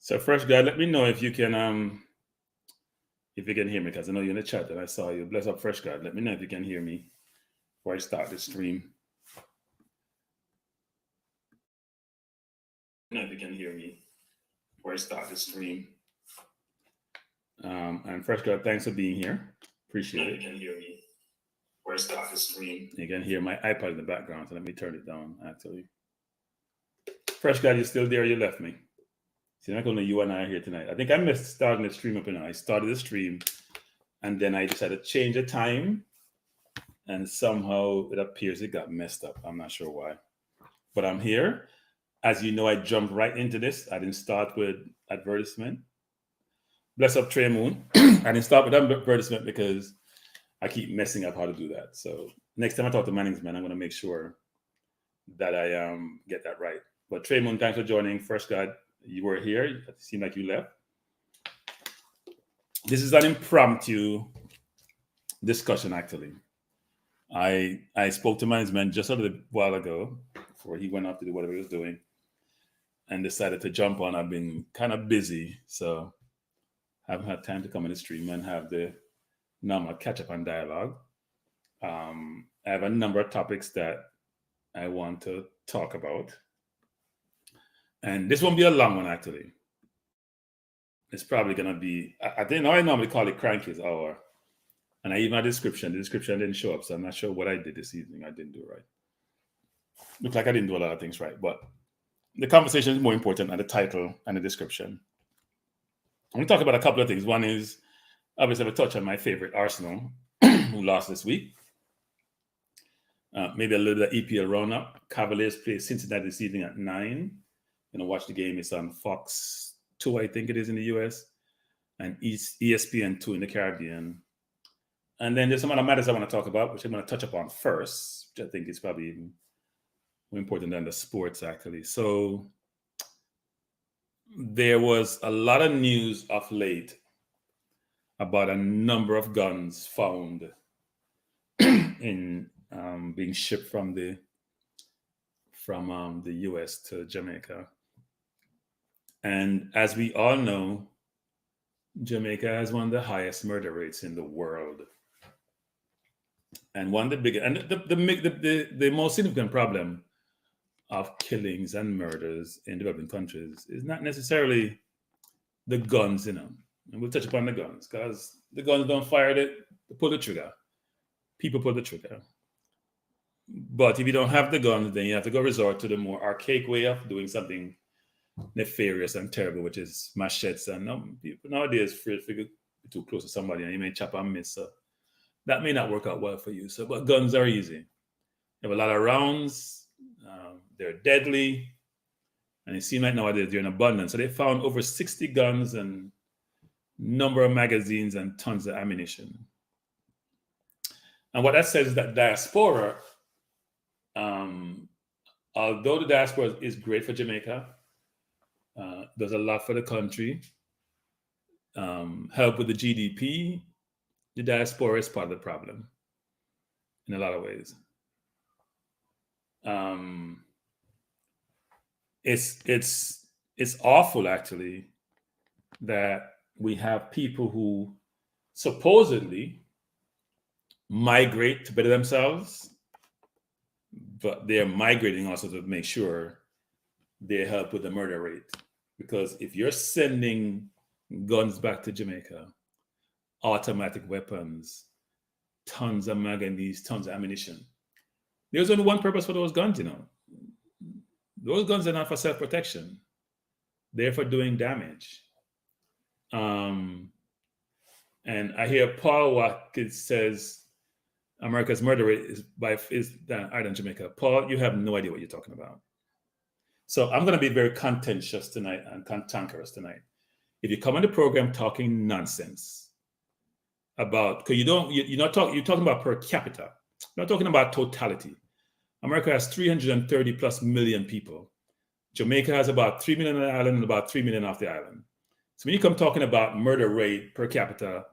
So fresh guy, let me know if you can hear me, because I know you're in the chat and I saw you. Bless up fresh guy. Let me know if you can hear me before I start the stream. Let me know if you can hear me before I start the stream. And fresh guy, thanks for being here. Appreciate it. You can hear me before I start the stream. You can hear my iPad in the background, so let me turn it down actually. Fresh guy, you still there? You left me. See, not only you and I are here tonight. I think I missed starting the stream up, and I started the stream, and then I decided to change the time, and somehow it appears it got messed up. I'm not sure why, but I'm here. As you know, I jumped right into this. I didn't start with advertisement. Bless up Trey Moon. I didn't start with advertisement because I keep messing up how to do that. So next time I talk to management, I'm going to make sure that I get that right. But Trey Moon, thanks for joining. First God, you were here. It seemed like you left. This is an impromptu discussion, actually. I spoke to management just a little while ago before he went off to do whatever he was doing and decided to jump on. I've been kind of busy, so I haven't had time to come in the stream and have the normal catch up and dialogue. I have a number of topics that I want to talk about. And this won't be a long one, actually. It's probably going to be, I normally call it Kranky Hour. And I even had a description. The description didn't show up, so I'm not sure what I did this evening. I didn't do it right. Looks like I didn't do a lot of things right, but the conversation is more important than the title and the description. I'm going to talk about a couple of things. One is, obviously, I touch on my favorite Arsenal, who lost this week. Maybe a little bit of EPL roundup. Cavaliers play Cincinnati this evening at 9. Watch the game. It's on Fox 2, I think it is in the US, and ESPN 2 in the Caribbean. And then there's some other matters I want to talk about, which I'm going to touch upon first, which I think is probably even more important than the sports, actually. So there was a lot of news of late about a number of guns found in being shipped from the US to Jamaica. And as we all know, Jamaica has one of the highest murder rates in the world. And one of the biggest, and the most significant problem of killings and murders in developing countries is not necessarily the guns, And we'll touch upon the guns, because the guns don't fire pull the trigger. People pull the trigger. But if you don't have the guns, then you have to go resort to the more archaic way of doing something nefarious and terrible, which is machetes. And people nowadays afraid to get too close to somebody and you may chop and miss. So that may not work out well for you. But guns are easy. You have a lot of rounds. They're deadly. And it seems like nowadays they're in abundance. So they found over 60 guns and number of magazines and tons of ammunition. And what that says is that diaspora, although the diaspora is great for Jamaica, does a lot for the country, help with the GDP, the diaspora is part of the problem in a lot of ways. It's awful, actually, that we have people who supposedly migrate to better themselves, but they're migrating also to make sure they help with the murder rate. Because if you're sending guns back to Jamaica, automatic weapons, tons of magazines, tons of ammunition, there's only one purpose for those guns, Those guns are not for self-protection. They're for doing damage. And I hear Paul Watkins says America's murder rate is higher than Jamaica. Paul, you have no idea what you're talking about. So I'm going to be very contentious tonight and cantankerous tonight. If you come on the program talking nonsense about, because you're talking about per capita. You're not talking about totality. America has 330 plus million people. Jamaica has about 3 million on the island and about 3 million off the island. So when you come talking about murder rate per capita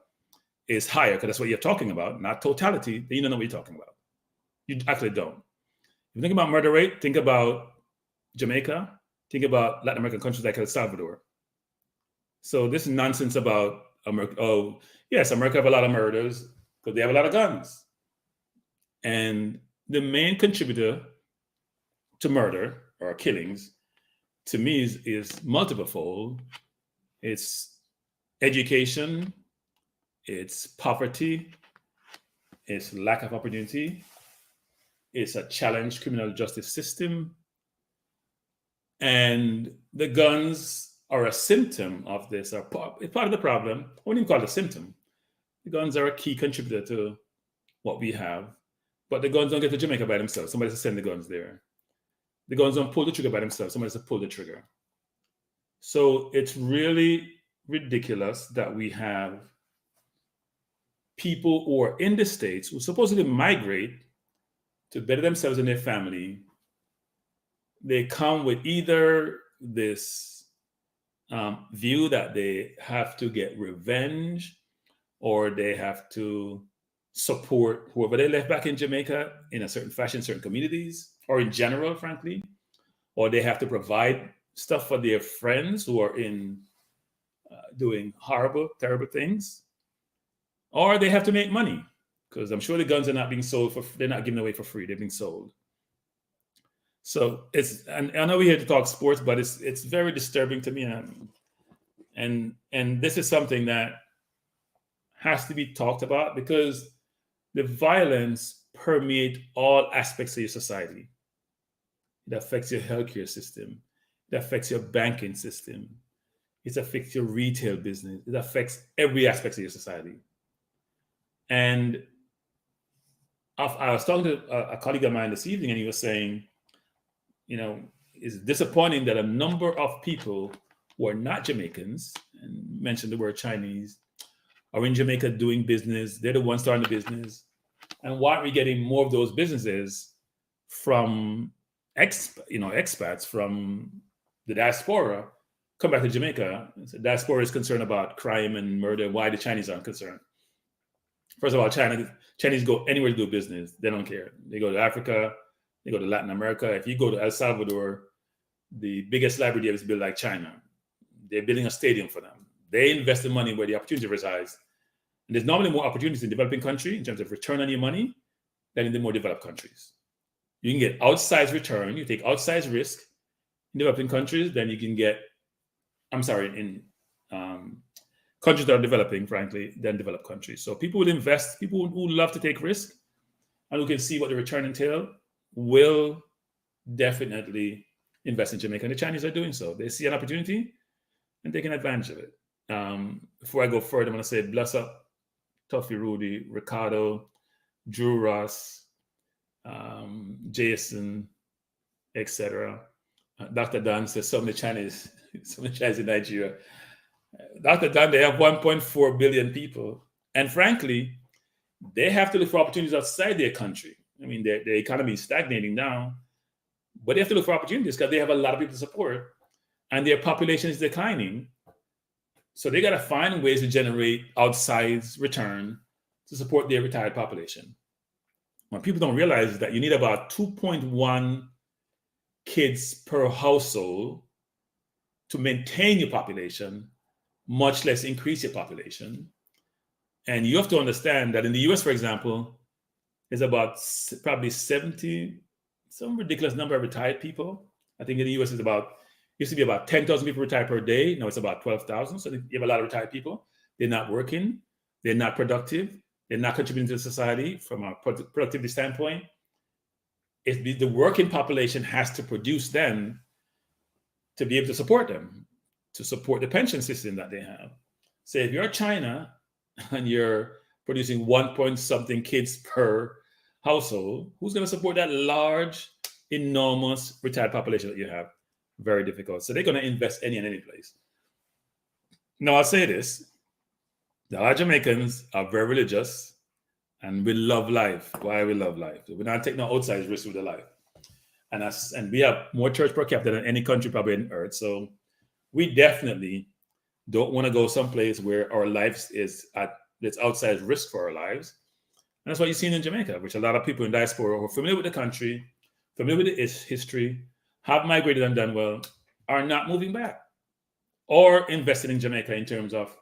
is higher, because that's what you're talking about, not totality, then you don't know what you're talking about. You actually don't. If you think about murder rate, think about Jamaica, think about Latin American countries like El Salvador. So this nonsense about America. Oh, yes, America have a lot of murders because they have a lot of guns. And the main contributor to murder or killings, to me, is multiple fold. It's education, it's poverty, it's lack of opportunity, it's a challenged criminal justice system, and the guns are a symptom of this. It's part of the problem. I wouldn't even call it a symptom. The guns are a key contributor to what we have, but the guns don't get to Jamaica by themselves. Somebody has to send the guns there. The guns don't pull the trigger by themselves. Somebody has to pull the trigger. So it's really ridiculous that we have people who are in the States who supposedly migrate to better themselves and their family. They come with either this view that they have to get revenge or they have to support whoever they left back in Jamaica in a certain fashion, certain communities, or in general, frankly, or they have to provide stuff for their friends who are in doing horrible, terrible things, or they have to make money because I'm sure the guns are not being sold they're not given away for free. They're being sold. So and I know we're here to talk sports, but it's very disturbing to me, and this is something that has to be talked about because the violence permeates all aspects of your society. It affects your healthcare system. It affects your banking system. It affects your retail business. It affects every aspect of your society. And I was talking to a colleague of mine this evening, and he was saying, it's disappointing that a number of people who are not Jamaicans, and mentioned the word Chinese, are in Jamaica doing business. They're the ones starting the business. And why aren't we getting more of those businesses from expats from the diaspora come back to Jamaica? So diaspora is concerned about crime and murder. Why the Chinese aren't concerned? First of all, Chinese go anywhere to do business. They don't care. They go to Africa. They go to Latin America. If you go to El Salvador, the biggest library there is built like China. They're building a stadium for them. They invest the money where the opportunity resides. And there's normally more opportunities in developing countries in terms of return on your money than in the more developed countries. You can get outsized return. You take outsized risk in developing countries, then you can get, in countries that are developing, frankly, than developed countries. So people will invest, people who love to take risk and who can see what the return entail will definitely invest in Jamaica. And the Chinese are doing so. They see an opportunity and taking advantage of it. Before I go further, I'm going to say bless up Tuffy Rudy, Ricardo, Drew Ross, Jason, etc. Dr. Dan says some of the Chinese in Nigeria. Dr. Dan, they have 1.4 billion people. And frankly, they have to look for opportunities outside their country. I mean, their economy is stagnating now, but they have to look for opportunities because they have a lot of people to support and their population is declining. So they got to find ways to generate outsized return to support their retired population. What people don't realize is that you need about 2.1 kids per household to maintain your population, much less increase your population. And you have to understand that in the US, for example, there's about probably 70, some ridiculous number of retired people. I think in the US it's used to be about 10,000 people retired per day. Now it's about 12,000. So you have a lot of retired people. They're not working. They're not productive. They're not contributing to society from a productivity standpoint. The working population has to produce them to be able to support them, to support the pension system that they have. So if you're China and you're producing 1 point something kids per household, who's going to support that large, enormous retired population that you have? Very difficult. So they're going to invest any place. Now, I'll say this. The Jamaicans are very religious and we love life. Why we love life? We're not taking no outside risks with the life. And we have more church per capita than any country probably on earth. So we definitely don't want to go someplace where our lives is at this outside risk for our lives. And that's what you're seeing in Jamaica, which a lot of people in diaspora who are familiar with the country, familiar with its history, have migrated and done well, are not moving back. or investing in Jamaica in terms of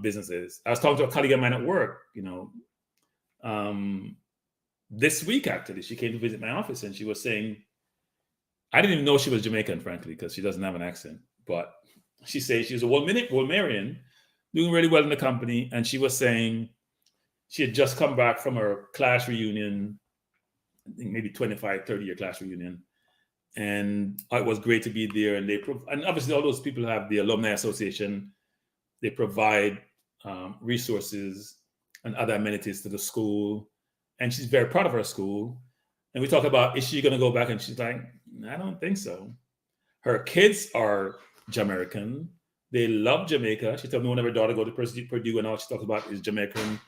businesses. I was talking to a colleague of mine at work, this week actually. She came to visit my office and she was saying, I didn't even know she was Jamaican, frankly, because she doesn't have an accent. But she says she's a Wolmerian, doing really well in the company. And she was saying she had just come back from her class reunion, I think maybe 25, 30-year class reunion. And it was great to be there. And and obviously all those people have the Alumni Association. They provide resources and other amenities to the school. And she's very proud of her school. And we talk about, is she going to go back? And she's like, I don't think so. Her kids are Jamaican. They love Jamaica. She told me when her daughter go to Purdue and all she talks about is Jamaican.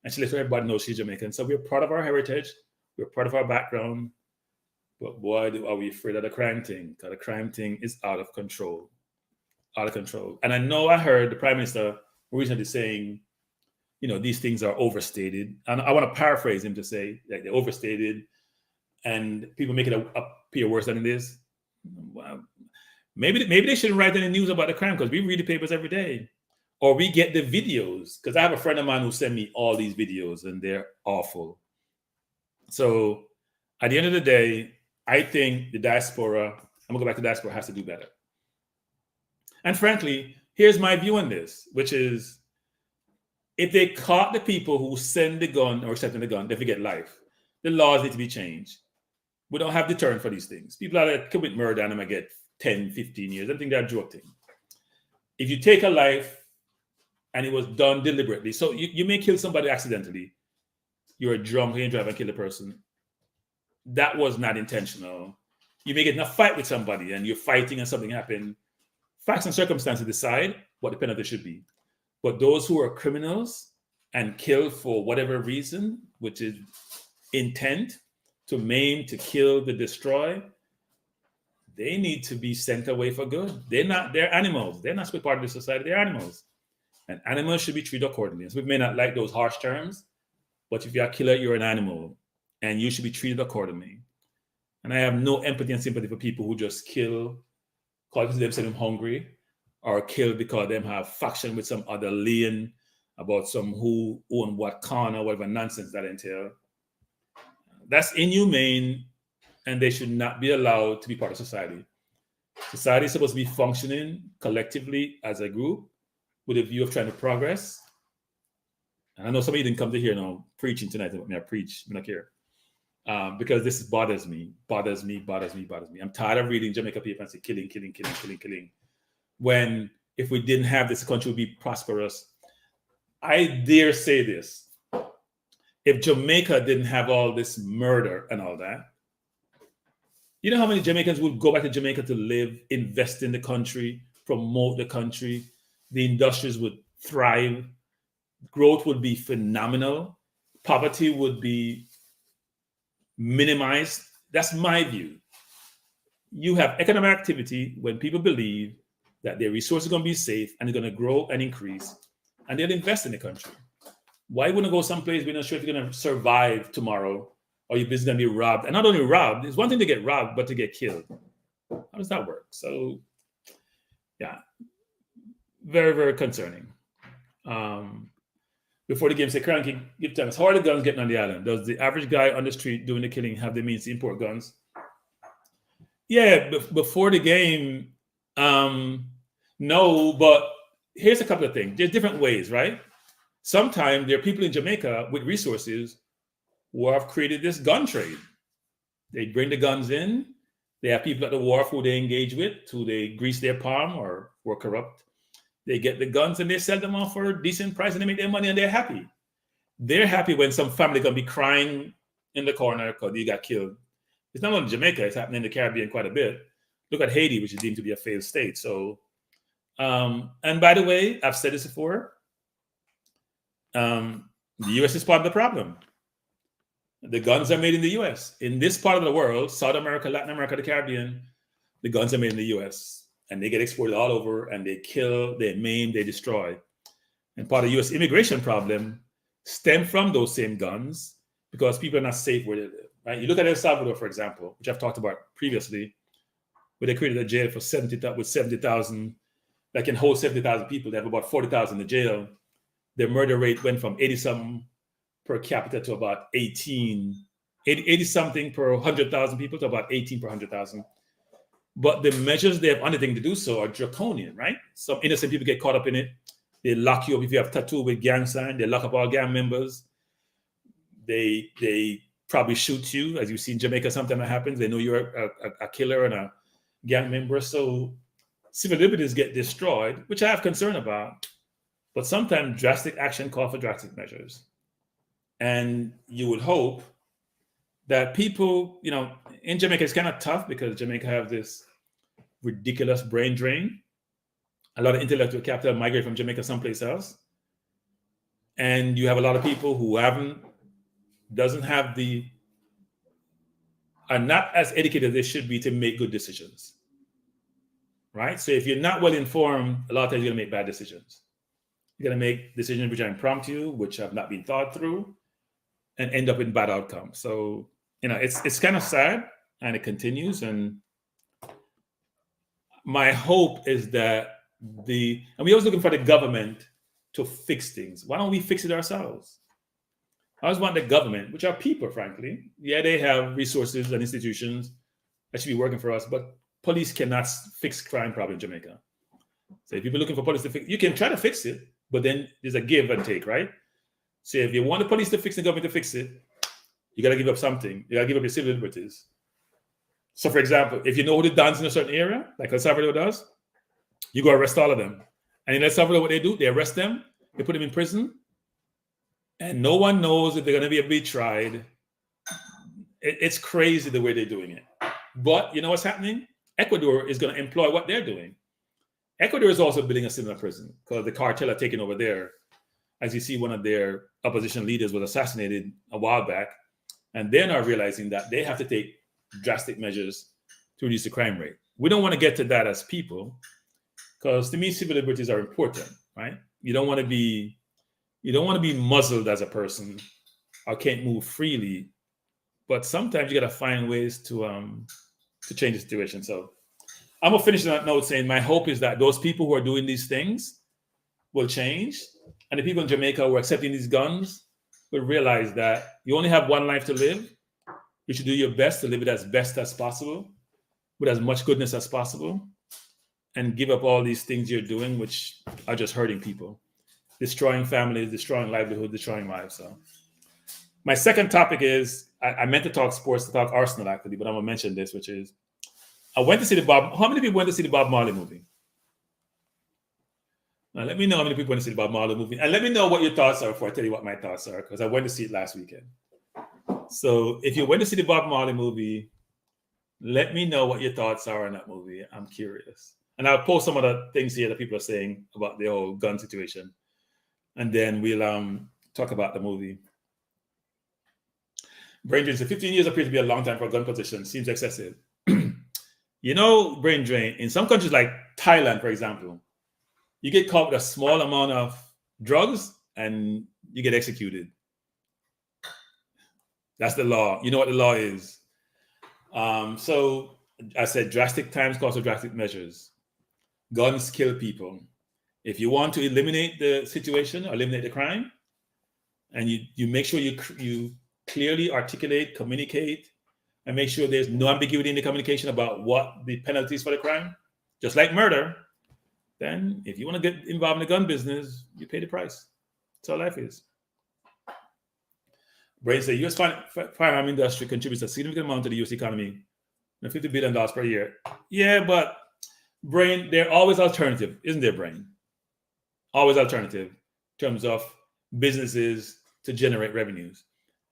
And she lets everybody know she's Jamaican. So we're proud of our heritage. We're proud of our background. But boy, are we afraid of the crime thing. Because the crime thing is out of control. Out of control. And I know I heard the Prime Minister recently saying, these things are overstated. And I want to paraphrase him to say that they're overstated and people make it appear worse than it is. Well, maybe they shouldn't write any news about the crime because we read the papers every day. Or we get the videos. Because I have a friend of mine who sent me all these videos and they're awful. So at the end of the day, I think the diaspora, I'm going to go back to diaspora, has to do better. And frankly, here's my view on this, which is if they caught the people who send the gun or accepting the gun, they forget life. The laws need to be changed. We don't have deterrent for these things. People that commit murder and they get 10, 15 years. I think they're joking. If you take a life and it was done deliberately, so you may kill somebody accidentally. You're drunk and you drive and kill a person. That was not intentional. You may get in a fight with somebody and you're fighting and something happened. Facts and circumstances decide what the penalty should be. But those who are criminals and kill for whatever reason, which is intent to maim, to kill, to destroy, they need to be sent away for good. They're animals. They're not supposed to be part of the society. They're animals. And animals should be treated accordingly. So we may not like those harsh terms, but if you're a killer, you're an animal and you should be treated accordingly. And I have no empathy and sympathy for people who just kill because themselves hungry or kill because they have faction with some other lane about some who own what corner, whatever nonsense that entail. That's inhumane and they should not be allowed to be part of society. Society is supposed to be functioning collectively as a group with a view of trying to progress. And I know some of you didn't come to hear now preaching tonight about me. I preach, I'm not here. Because this bothers me. I'm tired of reading Jamaica people and say killing. When if we didn't have this, the country would be prosperous. I dare say this. If Jamaica didn't have all this murder and all that, you know how many Jamaicans would go back to Jamaica to live, invest in the country, promote the country, the industries would thrive, growth would be phenomenal, poverty would be minimized. That's my view. You have economic activity when people believe that their resources are going to be safe and they're going to grow and increase, and they'll invest in the country. Why wouldn't go someplace we're not sure if you're going to survive tomorrow or your business is going to be robbed? And not only robbed, it's one thing to get robbed, but to get killed. How does that work? So, yeah, very, very concerning. Before the game, say, Kranky, give thanks. How are the guns getting on the island? Does the average guy on the street doing the killing have the means to import guns? Yeah, before the game, no, but here's a couple of things. There's different ways, right? Sometimes there are people in Jamaica with resources who have created this gun trade. They bring the guns in. They have people at the wharf who they engage with, who they grease their palm or were corrupt. They get the guns and they sell them off for a decent price and they make their money and they're happy. They're happy when some family going to be crying in the corner because they got killed. It's not only Jamaica, it's happening in the Caribbean quite a bit. Look at Haiti, which is deemed to be a failed state. So, and by the way, I've said this before, the U.S. is part of the problem. The guns are made in the U.S. In this part of the world, South America, Latin America, the Caribbean, the guns are made in the U.S. and they get exported all over and they kill, they maim, they destroy. And part of the U.S. immigration problem stem from those same guns because people are not safe where they live. Right? You look at El Salvador, for example, which I've talked about previously, where they created a jail for 70,000 that can hold 70,000 people. They have about 40,000 in jail. Their murder rate went from 80-something per capita to about 80-something per 100,000 people to about 18 per 100,000. But the measures they have undertaken to do so are draconian, right? Some innocent people get caught up in it. They lock you up if you have tattoo with gang sign. They lock up all gang members. They probably shoot you, as you see in Jamaica. Sometimes it happens. They know you're a killer and a gang member. So civil liberties get destroyed, which I have concern about. But sometimes drastic action calls for drastic measures. And you would hope that people, in Jamaica, it's kind of tough because Jamaica have this ridiculous brain drain. A lot of intellectual capital migrate from Jamaica someplace else. And you have a lot of people who are not as educated as they should be to make good decisions. Right? So if you're not well informed, a lot of times you're going to make bad decisions. You're going to make decisions which are impromptu, which have not been thought through, and end up in bad outcomes. So, it's kind of sad, and it continues. And my hope is that and we're always looking for the government to fix things. Why don't we fix it ourselves? I always want the government, which are people, frankly. Yeah, they have resources and institutions that should be working for us, but police cannot fix crime problem in Jamaica. So if you're looking for police to fix, you can try to fix it, but then there's a give and take, right? So if you want the police to fix the government to fix it, you got to give up something. You got to give up your civil liberties. So, for example, if you know who to dance in a certain area, like El Salvador does, you go arrest all of them. And in El Salvador, what they do, they arrest them, they put them in prison, and no one knows if they're going to be able to be tried. It's crazy the way they're doing it. But you know what's happening? Ecuador is going to employ what they're doing. Ecuador is also building a similar prison because the cartel are taking over there. As you see, one of their opposition leaders was assassinated a while back, and they're now realizing that they have to take drastic measures to reduce the crime rate. We don't want to get to that as people, because to me, civil liberties are important, right? You don't want to be muzzled as a person or can't move freely, but sometimes you got to find ways to change the situation. So I'm gonna finish on that note saying my hope is that those people who are doing these things will change, and the people in Jamaica who are accepting these guns will realize that you only have one life to live. You should do your best to live it as best as possible, with as much goodness as possible, and give up all these things you're doing, which are just hurting people, destroying families, destroying livelihood, destroying lives. So my second topic is, I meant to talk sports, to talk Arsenal actually, but I'm gonna mention this, which is, how many people went to see the Bob Marley movie? Now, let me know how many people went to see the Bob Marley movie, and let me know what your thoughts are before I tell you what my thoughts are, because I went to see it last weekend. So if you went to see the Bob Marley movie, let me know what your thoughts are on that movie. I'm curious. And I'll post some of the things here that people are saying about the whole gun situation. And then we'll talk about the movie. Brain drain. So 15 years appears to be a long time for a gun possession. Seems excessive. Brain drain. In some countries like Thailand, for example, you get caught with a small amount of drugs and you get executed. That's the law. You know what the law is. So I said drastic times call for drastic measures. Guns kill people. If you want to eliminate the situation or eliminate the crime, and you make sure you clearly articulate, communicate, and make sure there's no ambiguity in the communication about what the penalties for the crime, just like murder, then if you want to get involved in the gun business, you pay the price. That's all life is. Brain says, U.S. firearm industry contributes a significant amount to the U.S. economy, $50 billion per year. Yeah, but Brain, they're always alternative, isn't there, Brain? Always alternative in terms of businesses to generate revenues.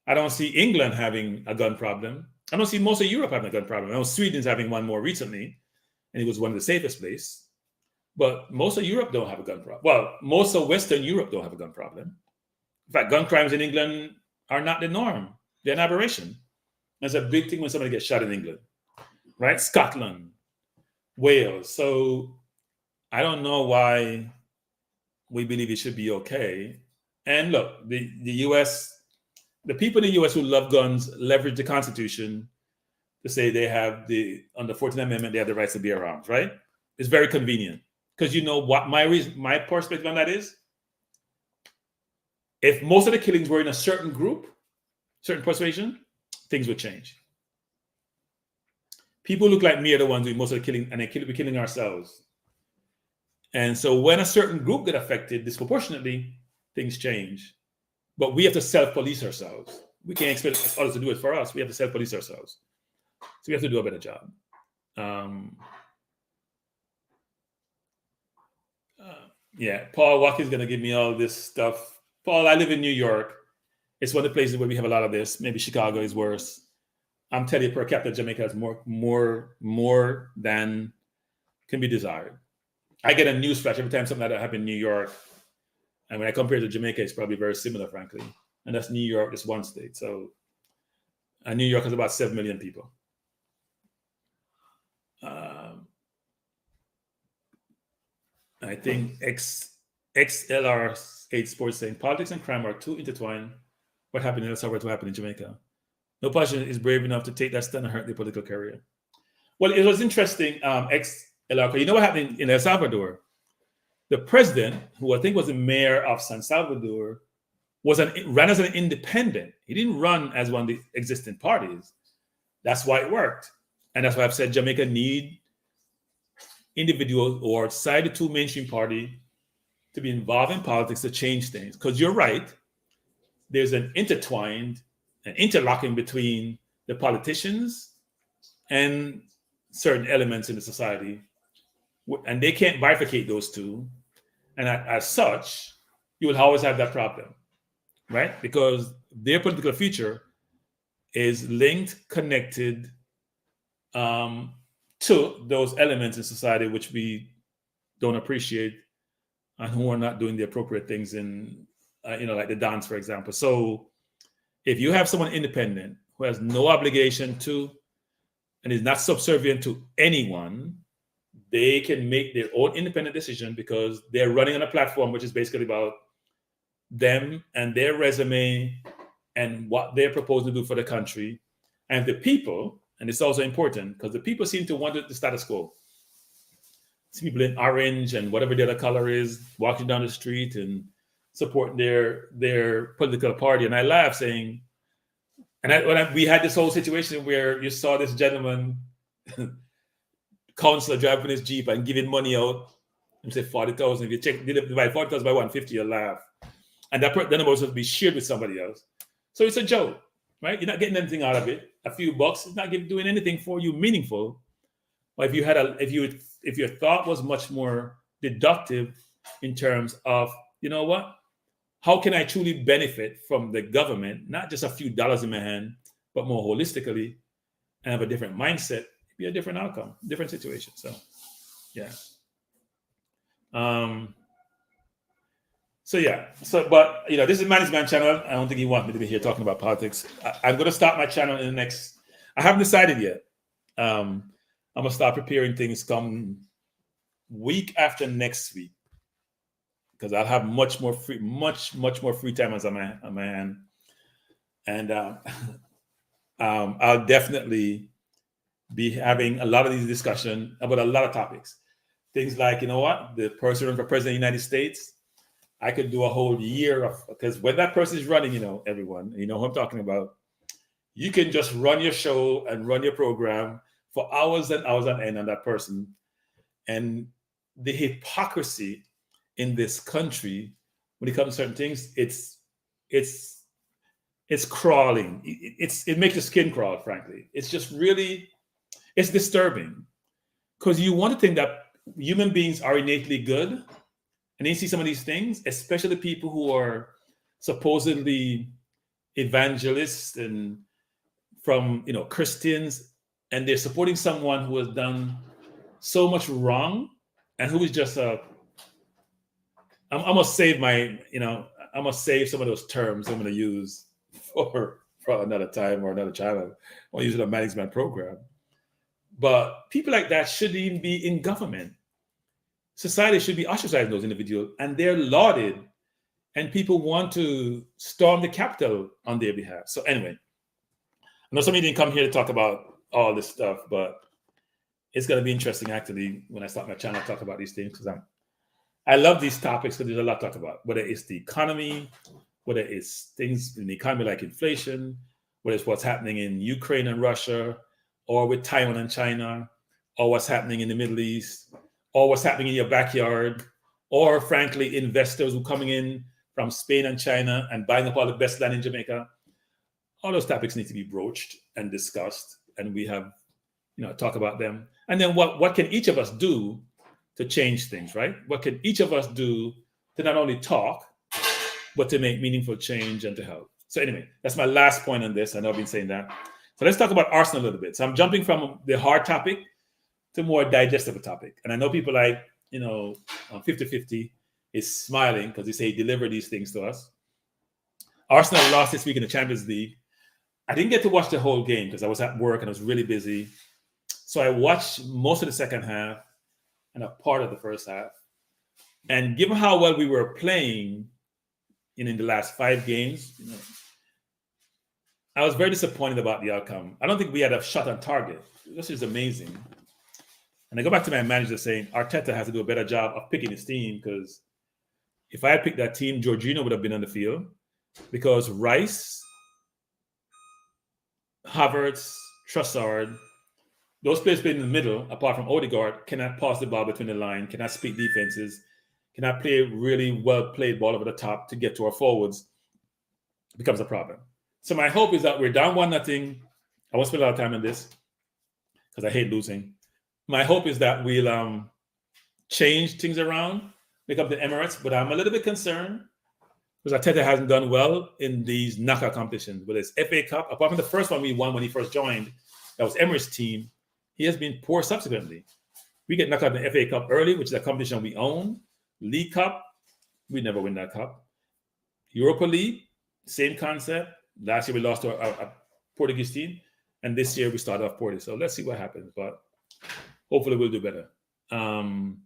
I don't see England having a gun problem. I don't see most of Europe having a gun problem. I know Sweden's having one more recently, and it was one of the safest places. But most of Europe don't have a gun problem. Well, most of Western Europe don't have a gun problem. In fact, gun crimes in England are not the norm. They're an aberration. That's a big thing when somebody gets shot in England, right? Scotland, Wales. So I don't know why we believe it should be okay. And look, the U.S., the people in the U.S. who love guns leverage the Constitution to say they have under 14th Amendment, they have the rights to bear arms, right? It's very convenient. Because you know what my perspective on that is? If most of the killings were in a certain group, certain persuasion, things would change. People look like me are the ones doing most of the killing, and we're killing ourselves. And so when a certain group get affected disproportionately, things change. But we have to self-police ourselves. We can't expect others to do it for us. We have to self-police ourselves. So we have to do a better job. Yeah, Paul Watkins is going to give me all this stuff. Paul, I live in New York. It's one of the places where we have a lot of this. Maybe Chicago is worse. I'm telling you, per capita, Jamaica has more than can be desired. I get a news flash every time something like that happens in New York. And when I compare it to Jamaica, it's probably very similar, frankly. And that's New York, just one state. So New York has about 7 million people. I think XLR8 Sports saying politics and crime are too intertwined. What happened in El Salvador to happen in Jamaica? No politician is brave enough to take that stand and hurt their political career. Well, it was interesting, XLR. You know what happened in El Salvador? The president, who I think was the mayor of San Salvador, ran as an independent. He didn't run as one of the existing parties. That's why it worked. And that's why I've said Jamaica need individuals or outside the two mainstream party to be involved in politics to change things. Because you're right, there's an interlocking between the politicians and certain elements in the society. And they can't bifurcate those two. And as such, you will always have that problem, right? Because their political future is linked, connected to those elements in society which we don't appreciate and who are not doing the appropriate things in, like the dance, for example. So if you have someone independent who has no obligation to and is not subservient to anyone, they can make their own independent decision because they're running on a platform which is basically about them and their resume and what they're proposed to do for the country. And the people, and it's also important because the people seem to want the status quo. See people in orange and whatever the other color is walking down the street and supporting their political party. And I laugh saying, we had this whole situation where you saw this gentleman, councillor, driving his Jeep and giving money out and say 40,000. If you divide 40,000 by 150, you'll laugh. And that number was supposed to be shared with somebody else. So it's a joke, right? You're not getting anything out of it. A few bucks is not doing anything for you meaningful. But if your thought was much more deductive in terms of, you know what? How can I truly benefit from the government, not just a few dollars in my hand, but more holistically and have a different mindset, it'd be a different outcome, different situation. So, yeah. But this is Manny's Man channel. I don't think he wants me to be here talking about politics. I'm going to start my channel in the next, I haven't decided yet. I'm going to start preparing things come week after next week, because I'll have much more free time on my hand. And I'll definitely be having a lot of these discussions about a lot of topics. Things like, the person running for president of the United States, I could do a whole year of, because when that person is running, everyone, you know who I'm talking about, you can just run your show and run your program for hours and hours on end on that person. And the hypocrisy in this country, when it comes to certain things, it's crawling. It makes your skin crawl, frankly. It's just really, it's disturbing, because you want to think that human beings are innately good, and then you see some of these things, especially people who are supposedly evangelists and from Christians, and they're supporting someone who has done so much wrong and who is just I'm gonna save I'm gonna save some of those terms I'm gonna use for another time or another channel. I'll use it on Manny's Man program. But people like that shouldn't even be in government. Society should be ostracizing those individuals, and they're lauded, and people want to storm the Capitol on their behalf. So anyway, I know some of you didn't come here to talk about all this stuff, but it's going to be interesting actually when I start my channel to talk about these things, because I love these topics because there's a lot to talk about, whether it's the economy, whether it's things in the economy like inflation, whether it's what's happening in Ukraine and Russia, or with Taiwan and China, or what's happening in the Middle East, or what's happening in your backyard, or frankly, investors who are coming in from Spain and China and buying up all the best land in Jamaica. All those topics need to be broached and discussed, and we have, talk about them. And then what can each of us do to change things, right? What can each of us do to not only talk, but to make meaningful change and to help? So anyway, that's my last point on this. I know I've been saying that. So let's talk about Arsenal a little bit. So I'm jumping from the hard topic to more digestible topic. And I know people like, 50-50 is smiling because they say deliver these things to us. Arsenal lost this week in the Champions League. I didn't get to watch the whole game because I was at work and I was really busy. So I watched most of the second half and a part of the first half. And given how well we were playing in the last 5 games, I was very disappointed about the outcome. I don't think we had a shot on target. This is amazing. And I go back to my manager saying Arteta has to do a better job of picking his team, because if I had picked that team, Jorginho would have been on the field, because Rice, Havertz, Trossard, those players playing in the middle, apart from Odegaard, cannot pass the ball between the line, cannot split defenses, cannot play really well-played ball over the top to get to our forwards. It becomes a problem. So my hope is that we're down 1-0. I won't spend a lot of time on this because I hate losing. My hope is that we'll change things around, make up the Emirates, but I'm a little bit concerned because Arteta hasn't done well in these knockout competitions, whether it's FA Cup, apart from the first one we won when he first joined, that was Emirates' team. He has been poor subsequently. We get knocked out in the FA Cup early, which is a competition we own. League Cup, we never win that cup. Europa League, same concept. Last year we lost to a Portuguese team, and this year we started off poorly. So let's see what happens, but hopefully we'll do better. And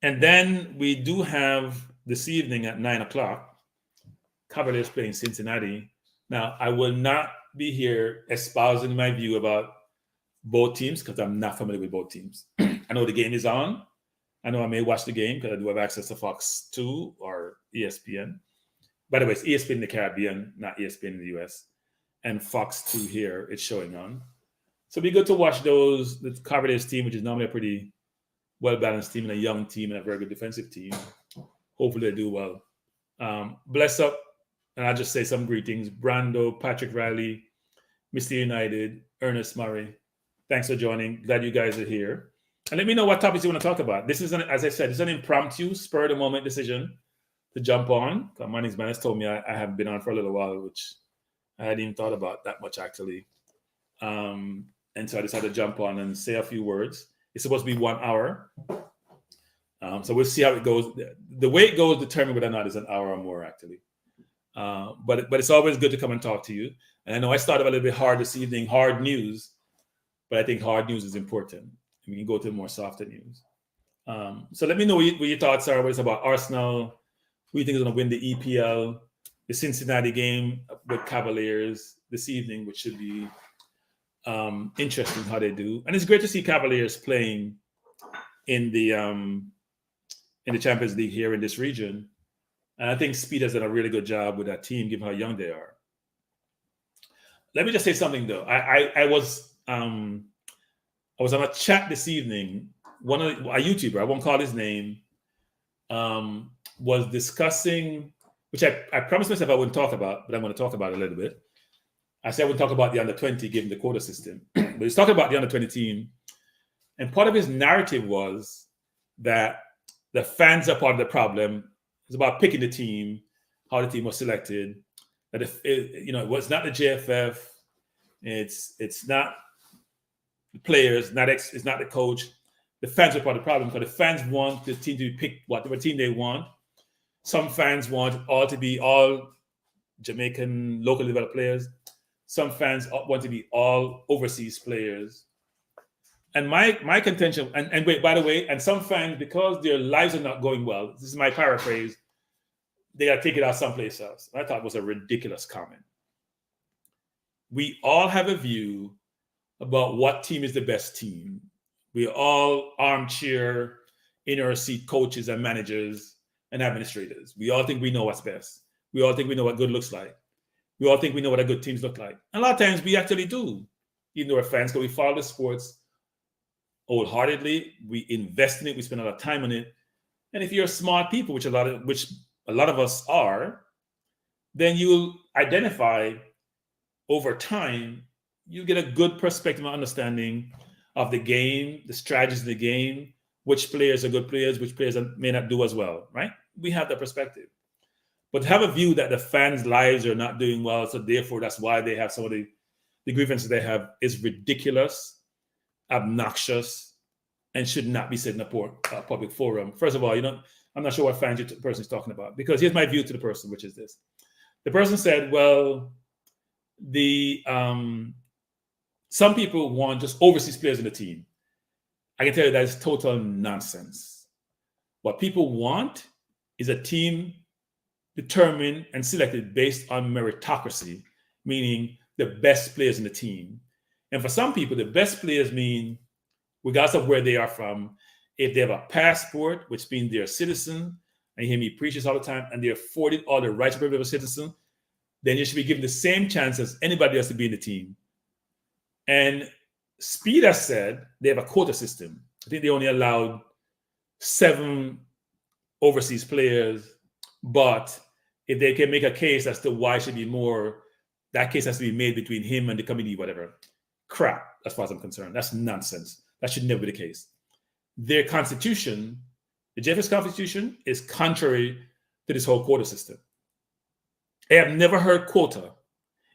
then we do have this evening at 9:00, Cavaliers playing Cincinnati. Now, I will not be here espousing my view about both teams because I'm not familiar with both teams. I know the game is on. I know I may watch the game because I do have access to Fox 2 or ESPN. By the way, it's ESPN in the Caribbean, not ESPN in the US. And Fox 2 here, it's showing on. So it'd be good to watch the Cavaliers team, which is normally a pretty well-balanced team and a young team and a very good defensive team. Hopefully they do well. Bless up, and I'll just say some greetings. Brando, Patrick Riley, Mr. United, Ernest Murray. Thanks for joining. Glad you guys are here. And let me know what topics you want to talk about. This is, as I said, it's an impromptu, spur-of-the-moment decision to jump on. Manny's man has told me I haven't been on for a little while, which I hadn't even thought about that much, actually. And so I decided to jump on and say a few words. It's supposed to be 1 hour. So we'll see how it goes. The way it goes determine whether or not it's an hour or more, actually. But it's always good to come and talk to you. And I know I started a little bit hard this evening, hard news, but I think hard news is important. We can go to more softer news. So let me know what your thoughts are, whether it's about Arsenal, who you think is going to win the EPL, the Cincinnati game with Cavaliers this evening, which should be interesting how they do. And it's great to see Cavaliers playing in the Champions League here in this region. And I think Speed has done a really good job with that team, given how young they are. Let me just say something, though. I was on a chat this evening. A YouTuber, I won't call his name, was discussing, which I promised myself I wouldn't talk about, but I'm going to talk about it a little bit. I said I would talk about the under-20 given the quota system. But he's talking about the under-20 team. And part of his narrative was that the fans are part of the problem. It's about picking the team, how the team was selected. That it was not the JFF. It's not the players, it's not the coach. The fans are part of the problem because the fans want the team to be picked whatever team they want. Some fans want all to be all Jamaican locally developed players. Some fans want to be all overseas players. And my contention, and wait, by the way, and some fans, because their lives are not going well, this is my paraphrase, they got to take it out someplace else. I thought it was a ridiculous comment. We all have a view about what team is the best team. We all armchair, in our seat coaches and managers and administrators. We all think we know what's best. We all think we know what good looks like. We all think we know what our good teams look like. And a lot of times we actually do. Even though we're fans, because we follow the sports wholeheartedly, we invest in it, we spend a lot of time on it. And if you're smart people, which a lot of us are, then you'll identify over time, you get a good perspective and understanding of the game, the strategies of the game, which players are good players, which players may not do as well, right? We have that perspective. But to have a view that the fans' lives are not doing well, so therefore that's why they have some of the grievances they have, is ridiculous, obnoxious, and should not be said in a public forum. First of all, I'm not sure what fans the person is talking about, because here's my view to the person, which is this. The person said, well, some people want just overseas players in the team. I can tell you that is total nonsense. What people want is a team determined and selected based on meritocracy, meaning the best players in the team. And for some people, the best players mean, regardless of where they are from, if they have a passport, which means they're a citizen, and you hear me preach this all the time, and they're afforded all the rights and privileges of a citizen, then you should be given the same chance as anybody else to be in the team. And Speed has said they have a quota system. I think they only allowed 7 overseas players, but if they can make a case as to why it should be more, that case has to be made between him and the committee, whatever. Crap, as far as I'm concerned. That's nonsense. That should never be the case. Their constitution, the JFS constitution, is contrary to this whole quota system. I have never heard quota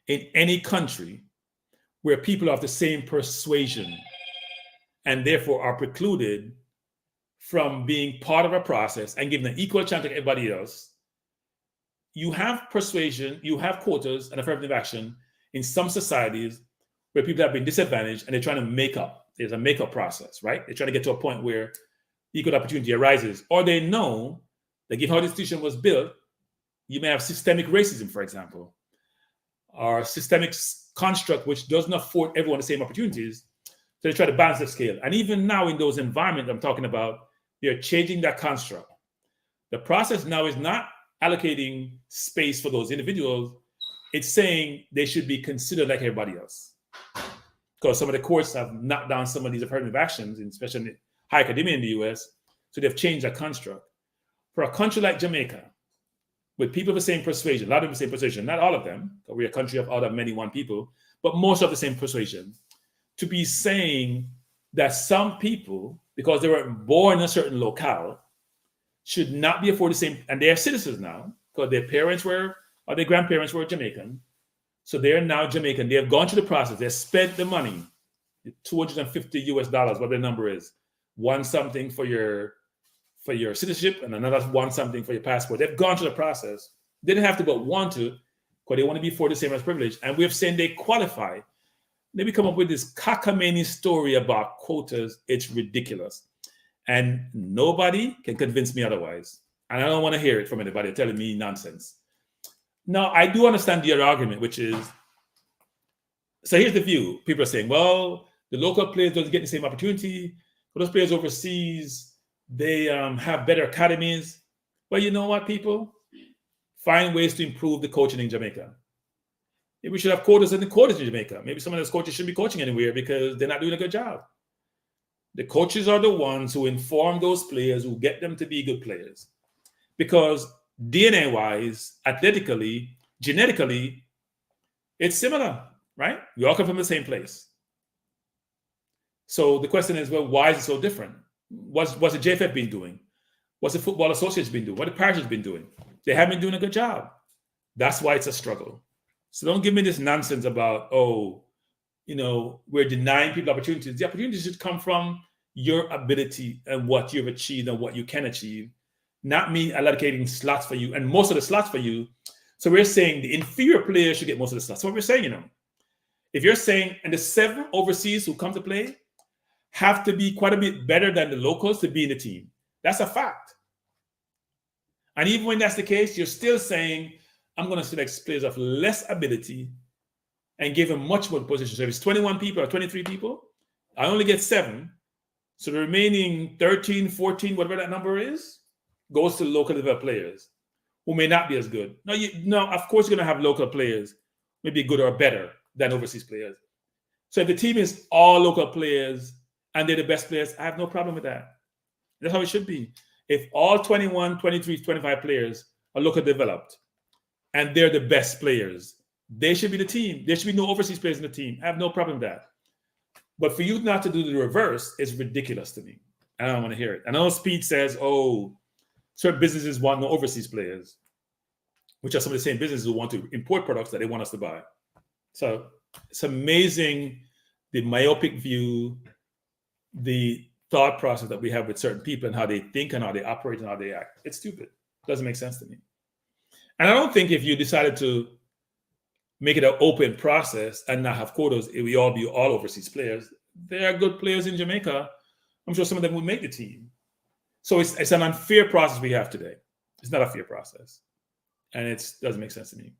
in any country where people are of the same persuasion and therefore are precluded from being part of a process and given an equal chance to everybody else. You have persuasion, you have quotas and affirmative action in some societies where people have been disadvantaged and they're trying to make up. There's a make-up process, right? They're trying to get to a point where equal opportunity arises, or they know that given how the institution was built, you may have systemic racism, for example, or systemic construct which doesn't afford everyone the same opportunities. So they try to balance the scale. And even now in those environments I'm talking about, they're changing that construct. The process now is not allocating space for those individuals. It's saying they should be considered like everybody else. Because some of the courts have knocked down some of these affirmative actions, especially in high academia in the US. So they've changed that construct. For a country like Jamaica, with people of the same persuasion, a lot of the same persuasion, not all of them, because we're a country of out of many one people, but most of the same persuasion, to be saying that some people, because they were born in a certain locale, should not be afforded the same, and they are citizens now, because their parents were, or their grandparents were Jamaican, so they're now Jamaican. They have gone through the process. They spent the money, $250 US, whatever the number is, one something for your citizenship and another one something for your passport. They've gone through the process. They didn't have to, but want to, because they want to be for the same as privilege. And we've seen they qualify. Then we come up with this cockamamie story about quotas. It's ridiculous. And nobody can convince me otherwise. And I don't want to hear it from anybody telling me nonsense. Now, I do understand the other argument, which is, so here's the view. People are saying, well, the local players don't get the same opportunity. For those players overseas, they have better academies. Well, you know what, people? Find ways to improve the coaching in Jamaica. Maybe we should have quotas in the quotas in Jamaica. Maybe some of those coaches shouldn't be coaching anywhere because they're not doing a good job. The coaches are the ones who inform those players, who get them to be good players. Because DNA-wise, athletically, genetically, it's similar, right? We all come from the same place. So the question is, well, why is it so different? What's the JFF been doing? What's the Football Association been doing? What the parish has been doing? They haven't been doing a good job. That's why it's a struggle. So don't give me this nonsense about, we're denying people opportunities. The opportunities should come from your ability and what you've achieved and what you can achieve, not me allocating slots for you and most of the slots for you. So we're saying the inferior players should get most of the slots. That's what we're saying, If you're saying, and the 7 overseas who come to play have to be quite a bit better than the locals to be in the team. That's a fact. And even when that's the case, you're still saying, I'm going to select players of less ability and give him much more position. So if it's 21 people or 23 people, I only get 7. So the remaining 13, 14, whatever that number is, goes to local developed players who may not be as good. Now, of course, you're going to have local players, maybe good or better than overseas players. So if the team is all local players and they're the best players, I have no problem with that. That's how it should be. If all 21, 23, 25 players are local developed and they're the best players, they should be the team. There should be no overseas players in the team. I have no problem with that. But for you not to do the reverse is ridiculous to me. I don't want to hear it. I know Speed says, oh, certain businesses want no overseas players, which are some of the same businesses who want to import products that they want us to buy. So it's amazing the myopic view, the thought process that we have with certain people and how they think and how they operate and how they act. It's stupid. It doesn't make sense to me. And I don't think if you decided to make it an open process and not have quotas, it will all be all overseas players. There are good players in Jamaica. I'm sure some of them would make the team. So it's an unfair process we have today. It's not a fair process. And it doesn't make sense to me.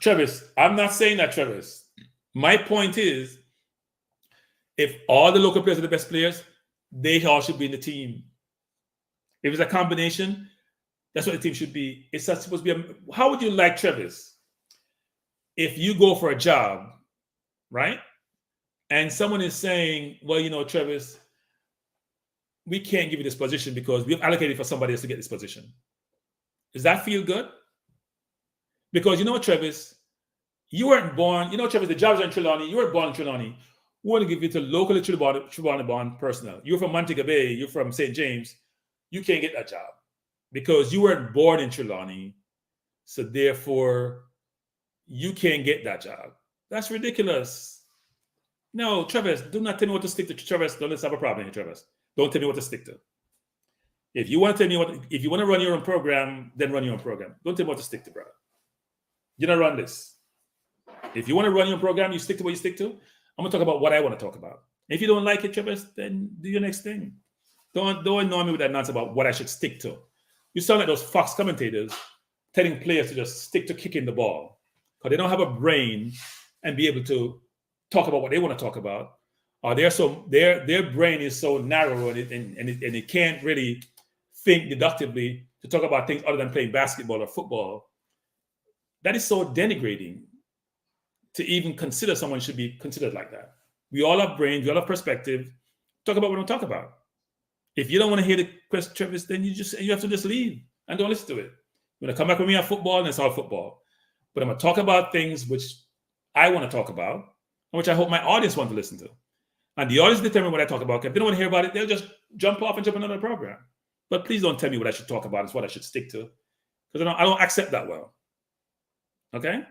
Travis, I'm not saying that, Travis. My point is, if all the local players are the best players, they all should be in the team. If it's a combination, that's what the team should be. It's not supposed to be how would you like, Travis, if you go for a job, right? And someone is saying, well, you know, Travis, we can't give you this position because we've allocated for somebody else to get this position. Does that feel good? Because you know, Travis, you weren't born, you know, Travis, the jobs are in Trelawney. You weren't born in Trelawney. We want to give you to locally Trelawney personnel. You're from Montego Bay. You're from St. James. You can't get that job because you weren't born in Trelawney. So therefore, you can't get that job. That's ridiculous. No, Travis, do not tell me what to stick to. Travis, don't let's have a problem here, Travis. Don't tell me what to stick to. If you want to tell me if you want to run your own program, then run your own program. Don't tell me what to stick to, brother. You don't run this. If you want to run your program, you stick to what you stick to. I'm going to talk about what I want to talk about. If you don't like it, Travis, then do your next thing. Don't annoy me with that nonsense about what I should stick to. You sound like those Fox commentators telling players to just stick to kicking the ball because they don't have a brain and be able to talk about what they want to talk about. Or their brain is so narrow and it can't really think deductively to talk about things other than playing basketball or football. That is so denigrating to even consider someone should be considered like that. We all have brains, we all have perspective. Talk about what we talk about. If you don't want to hear the question, Travis, then you have to just leave and don't listen to it. You're going to come back with me on football and it's all football. But I'm going to talk about things which I want to talk about and which I hope my audience want to listen to. And the audience determine what I talk about. If they don't want to hear about it, they'll just jump off and jump on another program. But please don't tell me what I should talk about. It's what I should stick to. Because I don't accept that well. Okay?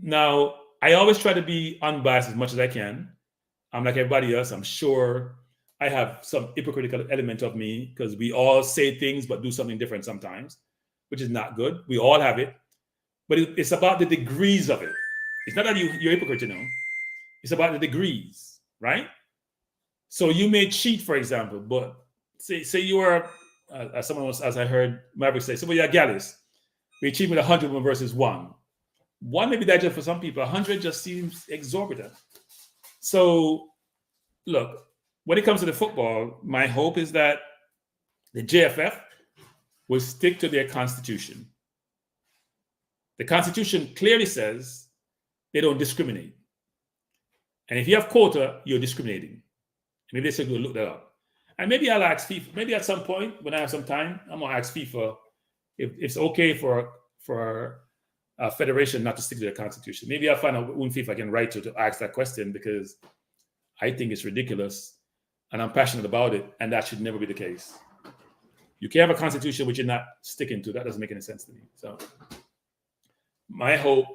Now, I always try to be unbiased as much as I can. I'm like everybody else. I'm sure I have some hypocritical element of me because we all say things but do something different sometimes, which is not good. We all have it. But it's about the degrees of it. It's not that you're a hypocrite, you know. It's about the degrees, right? So you may cheat, for example, but say you are, as someone else, as I heard Maverick say, somebody are Gallus. We cheat with 100 versus 1. 1 may be that just for some people. 100 just seems exorbitant. So, look, when it comes to the football, my hope is that the JFF will stick to their constitution. The constitution clearly says they don't discriminate. And if you have quota, you're discriminating. Maybe they said we'll look that up. And maybe I'll ask FIFA, maybe at some point when I have some time, I'm going to ask FIFA if it's okay for a federation not to stick to their constitution. Maybe I'll find out whom FIFA can write to ask that question because I think it's ridiculous and I'm passionate about it, and that should never be the case. You can't have a constitution which you're not sticking to. That doesn't make any sense to me. So my hope,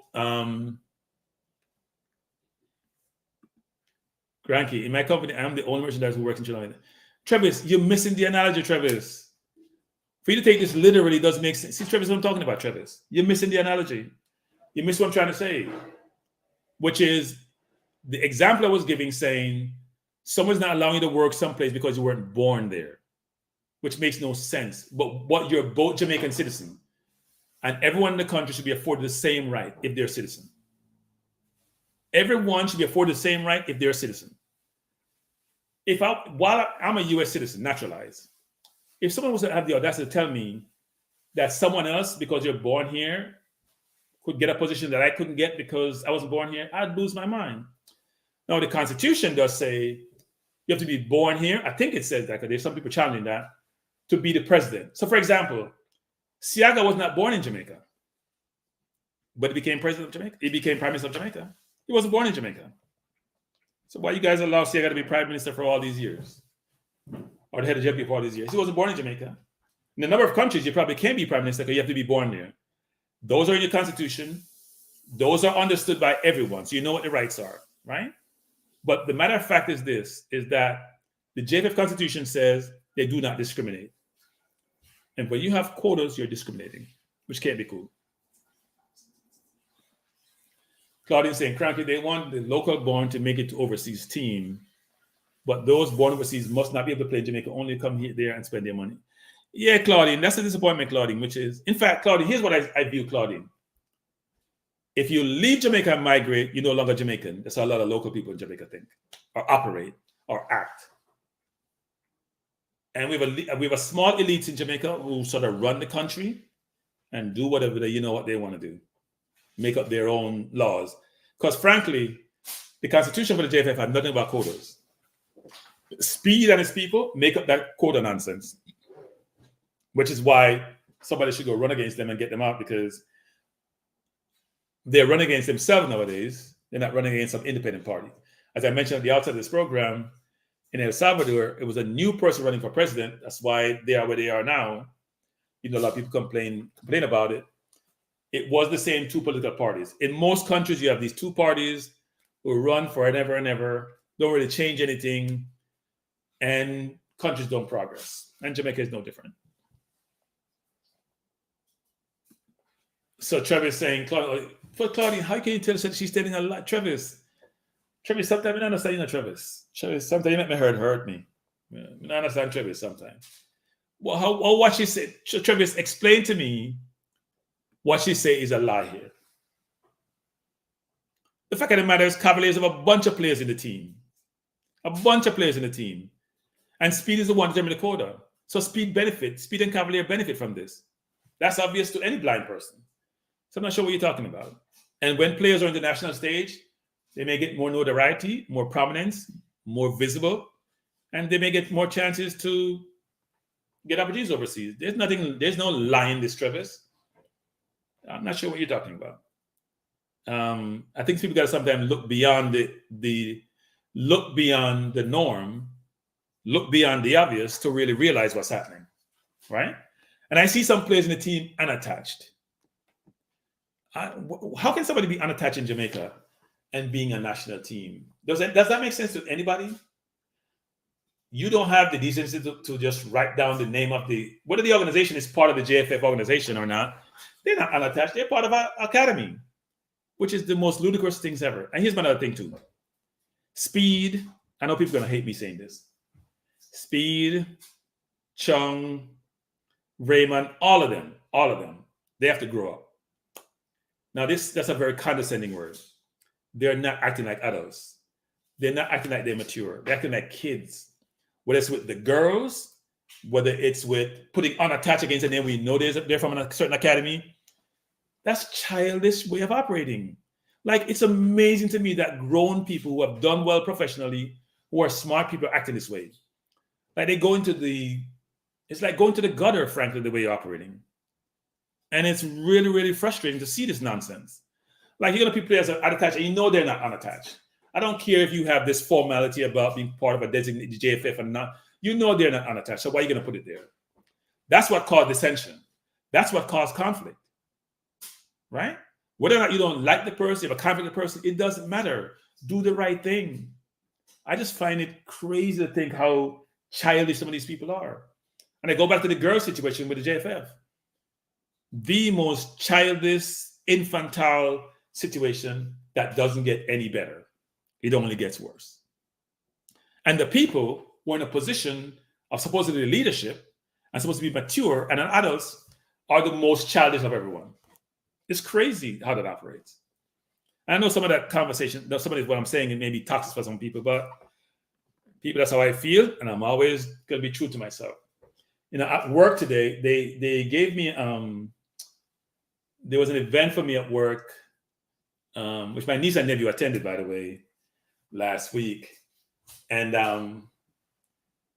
Kranky, in my company, I'm the only merchandiser who works in China. Travis, you're missing the analogy, Travis. For you to take this literally doesn't make sense. See, Travis, what I'm talking about, Travis. You're missing the analogy. You miss what I'm trying to say, which is the example I was giving saying someone's not allowing you to work someplace because you weren't born there, which makes no sense. But what you're both Jamaican citizens. And everyone in the country should be afforded the same right if they're a citizen. Everyone should be afforded the same right if they're a citizen. While I'm a U.S. citizen, naturalized, if someone was to have the audacity to tell me that someone else, because you're born here, could get a position that I couldn't get because I wasn't born here, I'd lose my mind. Now, the Constitution does say you have to be born here. I think it says that, because there's some people challenging that, to be the president. So, for example, Siaga was not born in Jamaica, but he became president of Jamaica. He became prime minister of Jamaica. He wasn't born in Jamaica. So why you guys allow Siaga to be prime minister for all these years? Or the head of JP for all these years? He wasn't born in Jamaica. In a number of countries, you probably can't be prime minister because you have to be born there. Those are in your constitution. Those are understood by everyone. So you know what the rights are, right? But the matter of fact is this, is that the JFF Constitution says they do not discriminate. And when you have quotas, you're discriminating, which can't be cool. Claudine saying, Kranky, they want the local born to make it to overseas team, but those born overseas must not be able to play in Jamaica, only come here, there and spend their money. Yeah, Claudine, that's a disappointment, Claudine, which is, in fact, Claudine, here's what I view, Claudine. If you leave Jamaica and migrate, you're no longer Jamaican. That's how a lot of local people in Jamaica think, or operate, or act. And we have a small elite in Jamaica who sort of run the country and do whatever they want to do. Make up their own laws. Because frankly, the Constitution for the JFF had nothing about quotas. Speed and its people make up that quota nonsense, which is why somebody should go run against them and get them out, because they're running against themselves nowadays. They're not running against some independent party. As I mentioned at the outset of this program, in El Salvador, it was a new person running for president. That's why they are where they are now. A lot of people complain about it. It was the same two political parties. In most countries, you have these two parties who run forever and ever, don't really change anything, and countries don't progress. And Jamaica is no different. So Travis saying, Claudine, how can you tell us that she's telling a lot? Travis, sometimes I don't understand, Travis, sometimes you make me hurt me. I don't understand Travis sometimes. Well, what she said, Travis, explain to me what she say is a lie here. The fact of the matter is, Cavaliers have a bunch of players in the team. And Speed is the one determining the quota. So Speed and Cavalier benefit from this. That's obvious to any blind person. So I'm not sure what you're talking about. And when players are on the national stage, they may get more notoriety, more prominence, more visible, and they may get more chances to get opportunities overseas. There's no lie in this, Travis. I'm not sure what you're talking about. I think people got to sometimes look beyond the norm, look beyond the obvious to really realize what's happening, right? And I see some players in the team unattached. How can somebody be unattached in Jamaica and being a national team? Does that make sense to anybody? You don't have the decency to just write down the name of whether the organization is part of the JFF organization or not. They're not unattached. They're part of our academy, which is the most ludicrous things ever. And here's another thing too. Speed, I know people are going to hate me saying this. Speed, Chung, Raymond, all of them, they have to grow up. Now that's a very condescending word. They're not acting like adults. They're not acting like they're mature. They're acting like kids. Whether it's with the girls, whether it's with putting unattached against a name we know they're from a certain academy, that's childish way of operating. Like, it's amazing to me that grown people who have done well professionally, who are smart people, acting this way. Like, they go into it's like going to the gutter, frankly, the way you're operating. And it's really, really frustrating to see this nonsense. Like, you're going to be players that are unattached, and you know they're not unattached. I don't care if you have this formality about being part of a designated JFF or not. You know they're not unattached, so why are you going to put it there? That's what caused dissension. That's what caused conflict, right? Whether or not you don't like the person, you have a conflict with the person, it doesn't matter. Do the right thing. I just find it crazy to think how childish some of these people are. And I go back to the girl situation with the JFF. The most childish, infantile situation that doesn't get any better. It only gets worse. And the people who are in a position of supposedly leadership and supposed to be mature and adults are the most childish of everyone. It's crazy how that operates. I know some of that conversation, some of what I'm saying, it may be toxic for some people, but people, that's how I feel, and I'm always going to be true to myself. At work today, they gave me, there was an event for me at work, which my niece and nephew attended, by the way, last week. And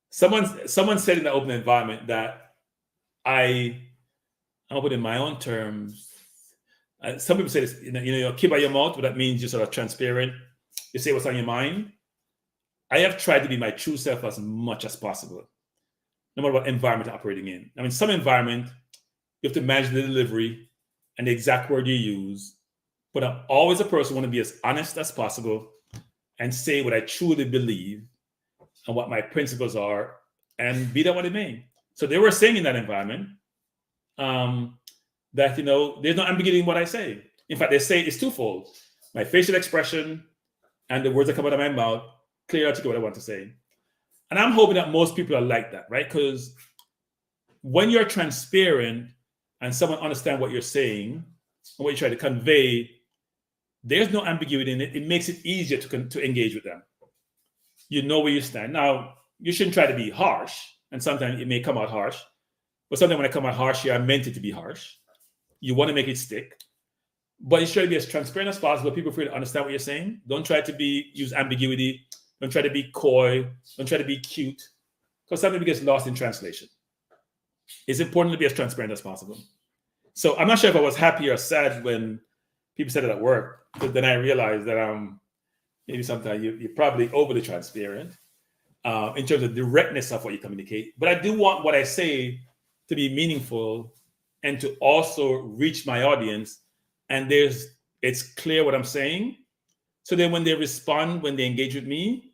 someone said in the open environment that I'll put it in my own terms. Some people say this, you keep out your mouth, but that means you're sort of transparent. You say what's on your mind. I have tried to be my true self as much as possible, no matter what environment I'm operating in. I mean, some environment, you have to manage the delivery and the exact word you use. But I'm always a person who want to be as honest as possible and say what I truly believe and what my principles are, and be that what it may. So they were saying in that environment, that, there's no ambiguity in what I say. In fact, they say it's twofold. My facial expression and the words that come out of my mouth clearly articulate what I want to say. And I'm hoping that most people are like that, right? Because when you're transparent and someone understands what you're saying and what you try to convey, there's no ambiguity in it. It makes it easier to engage with them. You know where you stand. Now, you shouldn't try to be harsh, and sometimes it may come out harsh. But sometimes when I come out harsh, you are meant it to be harsh. You want to make it stick. But you try to be as transparent as possible. People feel to understand what you're saying. Don't try to use ambiguity. Don't try to be coy. Don't try to be cute. Because something gets lost in translation. It's important to be as transparent as possible. So I'm not sure if I was happy or sad when people said it at work. But then I realized that maybe sometimes you're probably overly transparent in terms of directness of what you communicate. But I do want what I say to be meaningful and to also reach my audience. And it's clear what I'm saying. So then when they respond, when they engage with me,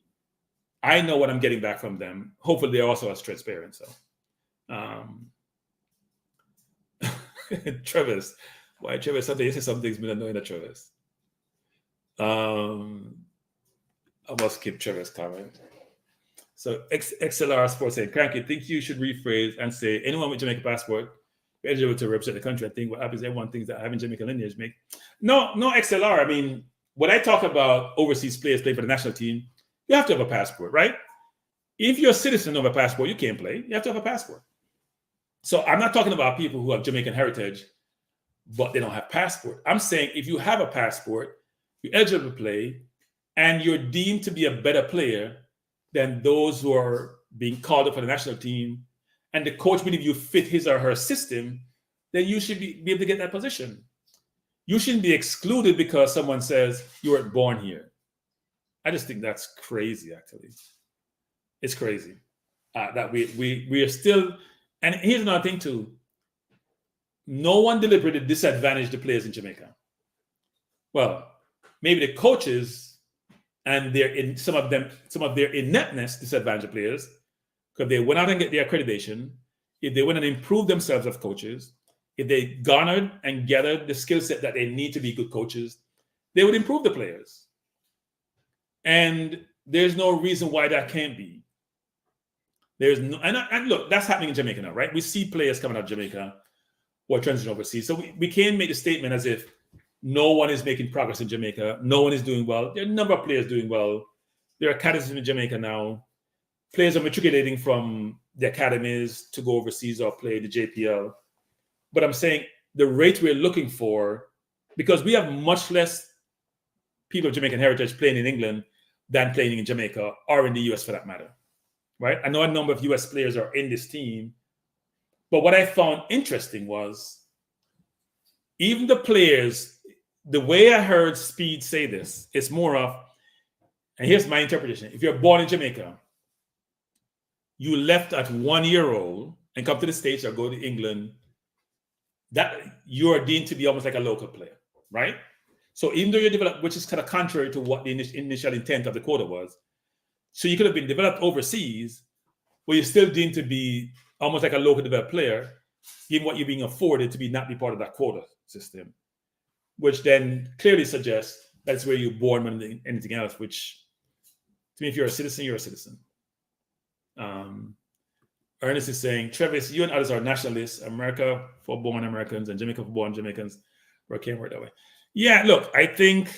I know what I'm getting back from them. Hopefully they're also as transparent. So Travis, why Travis? Something you say something's been annoying at Travis. I must keep Travis' comment. So XLR Sports saying, Kranky, think you should rephrase and say anyone with Jamaican passport eligible to represent the country. I think what happens, everyone thinks that having Jamaican lineage make no XLR. I mean, when I talk about overseas players playing for the national team, you have to have a passport, right? If you're a citizen of a passport, you can't play. You have to have a passport. So I'm not talking about people who have Jamaican heritage, but they don't have passport. I'm saying if you have a passport, you're eligible to play, and you're deemed to be a better player than those who are being called up for the national team, and the coach believes you fit his or her system, then you should be able to get that position. You shouldn't be excluded because someone says you weren't born here. I just think that's crazy, actually. It's crazy that we are still, and here's another thing too. No one deliberately disadvantaged the players in Jamaica. Well, maybe the coaches and some of their ineptness disadvantaged the players because they went out and get their accreditation. If they went and improved themselves as coaches, if they garnered and gathered the skill set that they need to be good coaches, they would improve the players. And there's no reason why that can't be. There's no, and look, that's happening in Jamaica now, right? We see players coming out of Jamaica who are transitioning overseas. So we can't make the statement as if no one is making progress in Jamaica. No one is doing well. There are a number of players doing well. There are academies in Jamaica now. Players are matriculating from the academies to go overseas or play the JPL. But I'm saying the rate we're looking for, because we have much less people of Jamaican heritage playing in England than playing in Jamaica or in the US for that matter, right? I know a number of US players are in this team. But what I found interesting was even the players, the way I heard Speed say this, it's more of, and here's my interpretation. If you're born in Jamaica, you left at 1 year old and come to the States or go to England, that you are deemed to be almost like a local player, right? So even though you're developed, which is kind of contrary to what the initial intent of the quota was, so you could have been developed overseas, but you're still deemed to be almost like a local developed player, given what you're being afforded to not be part of that quota system, which then clearly suggests that's where you're born more than anything else, which to me, if you're a citizen, you're a citizen. Ernest is saying, Travis, you and others are nationalists. America for born Americans and Jamaica for born Jamaicans. Or can't work that way. Yeah, look, I think,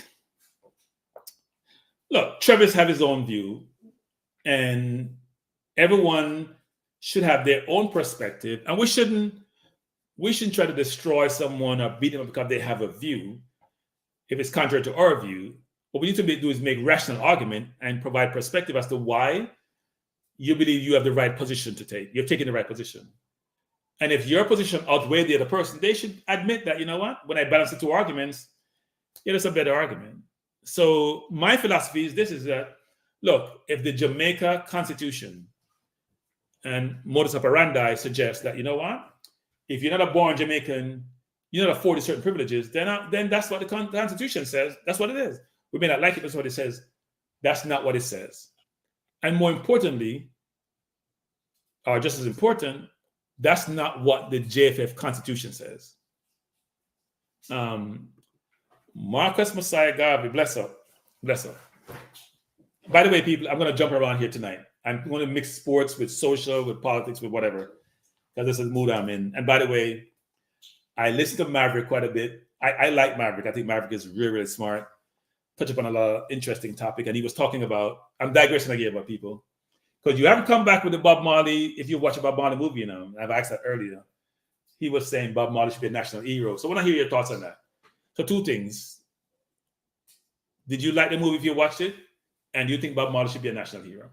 Travis have his own view, and everyone should have their own perspective, and we shouldn't try to destroy someone or beat them up because they have a view if it's contrary to our view. What we need to do is make rational argument and provide perspective as to why you believe you have the right position to take. You're taking the right position. And if your position outweighs the other person, they should admit that, you know what, when I balance the two arguments, it is a better argument. So my philosophy is this, is that, look, if the Jamaica Constitution and modus operandi suggests that, you know what, if you're not a born Jamaican, you're not afforded certain privileges, then that's what the Constitution says. That's what it is. We may not like it, that's what it says. That's not what it says. And more importantly, or just as important, that's not what the JFF Constitution says. Marcus Messiah Garvey, bless up. Bless up. By the way, people, I'm going to jump around here tonight. I'm going to mix sports with social, with politics, with whatever, because this is the mood I'm in. And by the way, I listen to Maverick quite a bit. I like Maverick. I think Maverick is really, really smart. Touch upon a lot of interesting topic. And he was talking about, I'm digressing again about people, because you haven't come back with the Bob Marley. If you watch a Bob Marley movie, you know, I've asked that earlier. He was saying Bob Marley should be a national hero. So I want to hear your thoughts on that. So two things. Did you like the movie if you watched it? And do you think Bob Marley should be a national hero?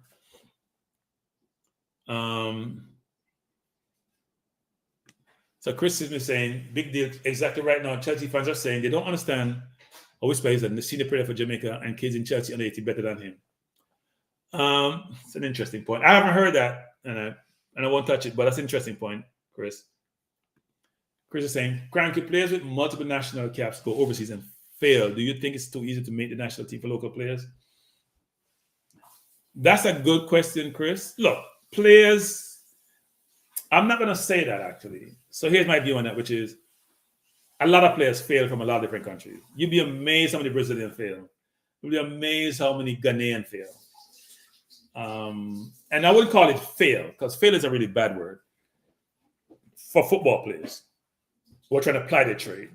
So Chris is saying, big deal. Exactly right now, Chelsea fans are saying they don't understand how Whisper is a senior player for Jamaica and kids in Chelsea under 18 better than him. It's an interesting point. I haven't heard that, and I won't touch it, but that's an interesting point, Chris. Chris is saying, Kranky, players with multiple national caps go overseas and fail. Do you think it's too easy to make the national team for local players? That's a good question, Chris. Look, players, I'm not going to say that actually. So here's my view on that, which is a lot of players fail from a lot of different countries. You'd be amazed how many Brazilians fail. You'd be amazed how many Ghanaian fail. And I wouldn't call it fail, because fail is a really bad word for football players who are trying to apply their trade.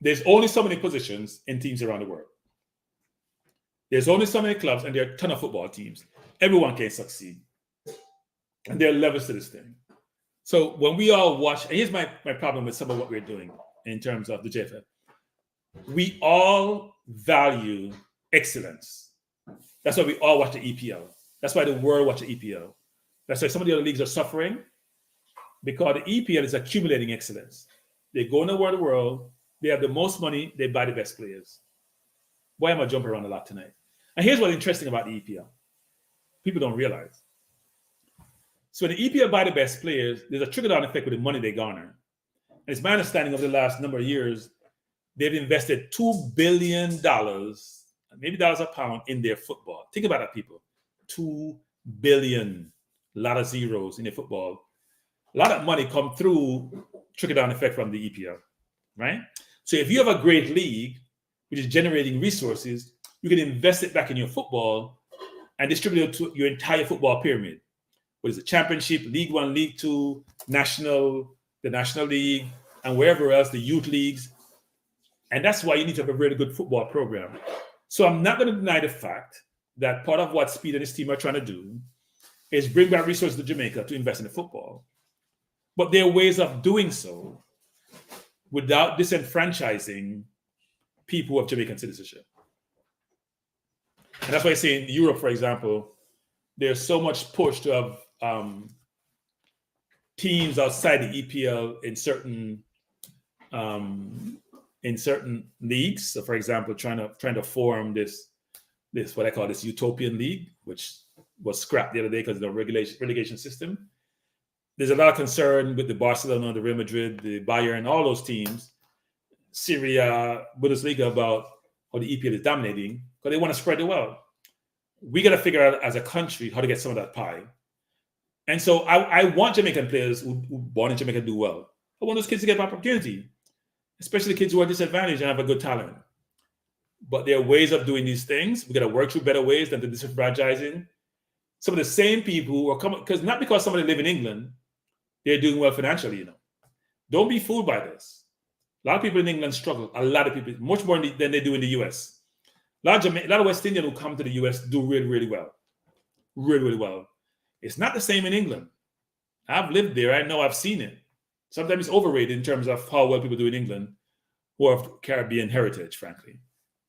There's only so many positions in teams around the world. There's only so many clubs, and there are a ton of football teams. Everyone can succeed. And there are levels to this thing. So when we all watch, and here's my problem with some of what we're doing in terms of the JFF. We all value excellence. That's why we all watch the EPL. That's why the world watch the EPL. That's why some of the other leagues are suffering, because the EPL is accumulating excellence. They go in the world, they have the most money, they buy the best players. Why am I jumping around a lot tonight? And here's what's interesting about the EPL. People don't realize. So when the EPL buy the best players, there's a trickle-down effect with the money they garner. And it's my understanding over the last number of years, they've invested $2 billion, maybe dollars a pound, in their football. Think about that, people. $2 billion, a lot of zeros in their football. A lot of money come through trickle-down effect from the EPL, right? So if you have a great league, which is generating resources, you can invest it back in your football and distribute it to your entire football pyramid. What is it? Championship, League One, League Two, National, the National League, and wherever else, the youth leagues. And that's why you need to have a really good football program. So I'm not going to deny the fact that part of what Speed and his team are trying to do is bring back resources to Jamaica to invest in the football. But there are ways of doing so without disenfranchising people of Jamaican citizenship. And that's why I say in Europe, for example, there's so much push to have teams outside the EPL in certain leagues. So, for example, trying to form this what I call this utopian league, which was scrapped the other day because of the relegation system. There's a lot of concern with the Barcelona, the Real Madrid, the Bayern, all those teams, Syria, Bundesliga, about how the EPL is dominating, because they want to spread the wealth. We got to figure out as a country how to get some of that pie. And so I want Jamaican players who born in Jamaica to do well. I want those kids to get an opportunity, especially kids who are disadvantaged and have a good talent. But there are ways of doing these things. We got to work through better ways than the disenfranchising. Some of the same people who are coming, because not because somebody live in England they're doing well financially, Don't be fooled by this. A lot of people in England struggle. A lot of people, much more than they do in the US. A lot of West Indians who come to the US do really, really well. Really, really well. It's not the same in England. I've lived there. I know. I've seen it. Sometimes it's overrated in terms of how well people do in England who are of Caribbean heritage, frankly.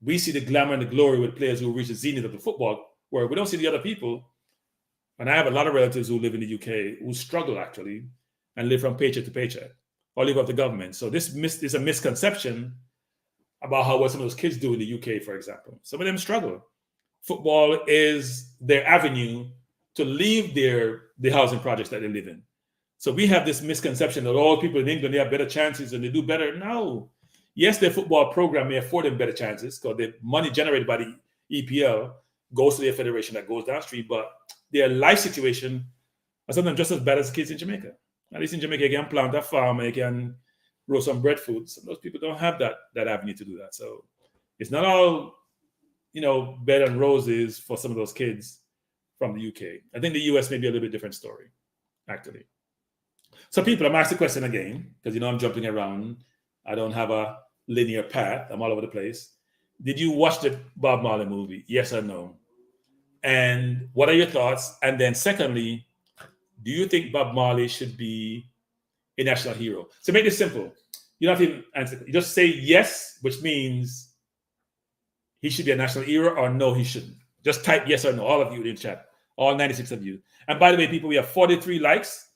We see the glamour and the glory with players who reach the zenith of the football, where we don't see the other people. And I have a lot of relatives who live in the UK who struggle, actually, and live from paycheck to paycheck or live off the government. So this is a misconception about how well some of those kids do in the UK, for example. Some of them struggle. Football is their avenue to leave the housing projects that they live in. So we have this misconception that all people in England, they have better chances and they do better. No. Yes, their football program may afford them better chances because the money generated by the EPL goes to their federation that goes downstream, but their life situation are sometimes just as bad as kids in Jamaica. At least in Jamaica, you can plant a farm, you can grow some breadfruit. Some of those people don't have that avenue to do that. So it's not all, bed and roses for some of those kids from the UK. I think the US may be a little bit different story, actually. So people, I'm asking the question again, because I'm jumping around. I don't have a linear path. I'm all over the place. Did you watch the Bob Marley movie? Yes or no? And what are your thoughts? And then secondly, do you think Bob Marley should be a national hero? So make this simple. You don't have to answer. You just say yes, which means he should be a national hero, or no, he shouldn't. Just type yes or no, all of you in the chat, all 96 of you. And by the way, people, we have 43 likes,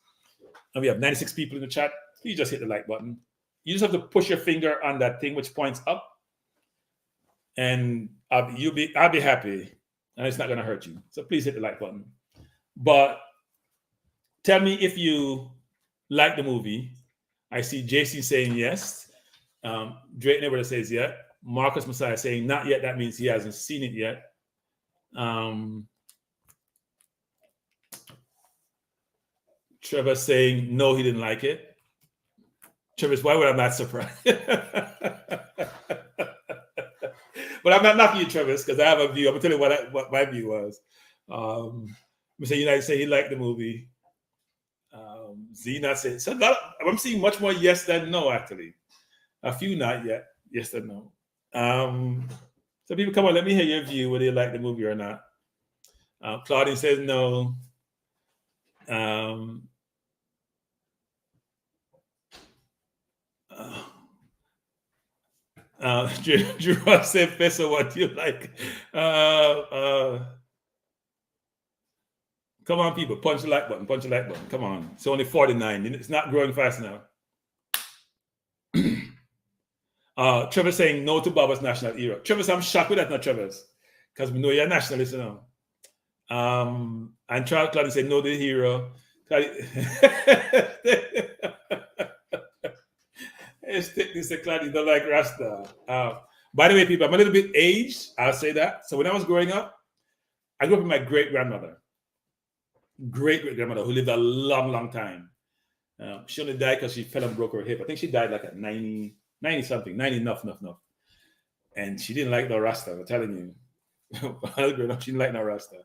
and we have 96 people in the chat. You just hit the like button. You just have to push your finger on that thing which points up, and I'll be happy, and it's not going to hurt you. So please hit the like button. But tell me if you like the movie. I see JC saying yes. Drake Never says yeah. Marcus Messiah saying not yet. That means he hasn't seen it yet. Trevor saying no, he didn't like it. Travis, why would I not surprised? But I'm not knocking you, Travis, because I have a view. I'm gonna tell you what my view was. United say he liked the movie. Z not saying so. I'm seeing much more yes than no. Actually, a few not yet. Yes and no. So people, come on, let me hear your view whether you like the movie or not. Claudine says no. Drew said, Fessa, what do you like? Come on, people, punch the like button, Come on. It's only 49. It's not growing fast now. Trevor saying no to Baba's national hero. Trevor, I'm shocked with that now, Trevor, because we know you're a nationalist, And Charles Claudia said no to the hero. This Claudia don't like Rasta. By the way, people, I'm a little bit aged. I'll say that. So when I was growing up, I grew up with my great-grandmother, who lived a long, long time. She only died because she fell and broke her hip. I think she died like at 90 something, 90 enough. And she didn't like no Rasta, I'm telling you. When I was growing up, she didn't like no Rasta.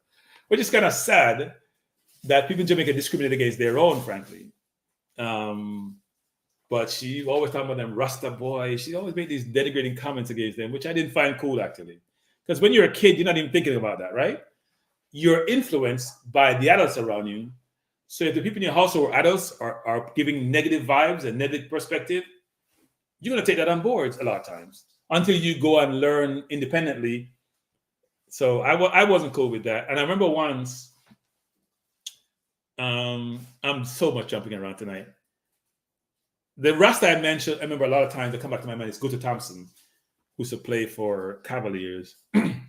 Which is kind of sad that people in Jamaica discriminate against their own, frankly. But she always talking about them Rasta boys. She always made these denigrating comments against them, which I didn't find cool, actually. Because when you're a kid, you're not even thinking about that, right? You're influenced by the adults around you. So if the people in your household adults are giving negative vibes and negative perspective, you're going to take that on board a lot of times until you go and learn independently. So I wasn't cool with that. And I remember once, I'm so much jumping around tonight. The Rasta I mentioned, I remember a lot of times that come back to my mind is Guto Thompson, who used to play for Cavaliers. And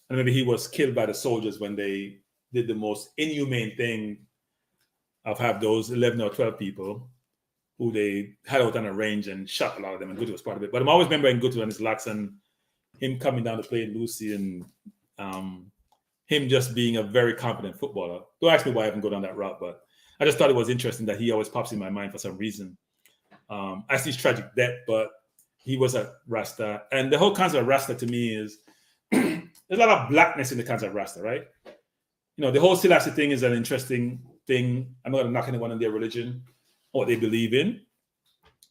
maybe he was killed by the soldiers when they did the most inhumane thing of have those 11 or 12 people who they had out on a range and shot a lot of them, and Guto was part of it. But I'm always remembering Guto and his locks and him coming down to play in Lucy and him just being a very competent footballer. Don't ask me why I haven't gone down that route, but I just thought it was interesting that he always pops in my mind for some reason. I see his tragic death, but he was a Rasta. And the whole concept of Rasta to me is there's a lot of blackness in the concept of Rasta, right? The whole Selassie thing is an interesting thing. I'm not going to knock anyone on their religion. what they believe in.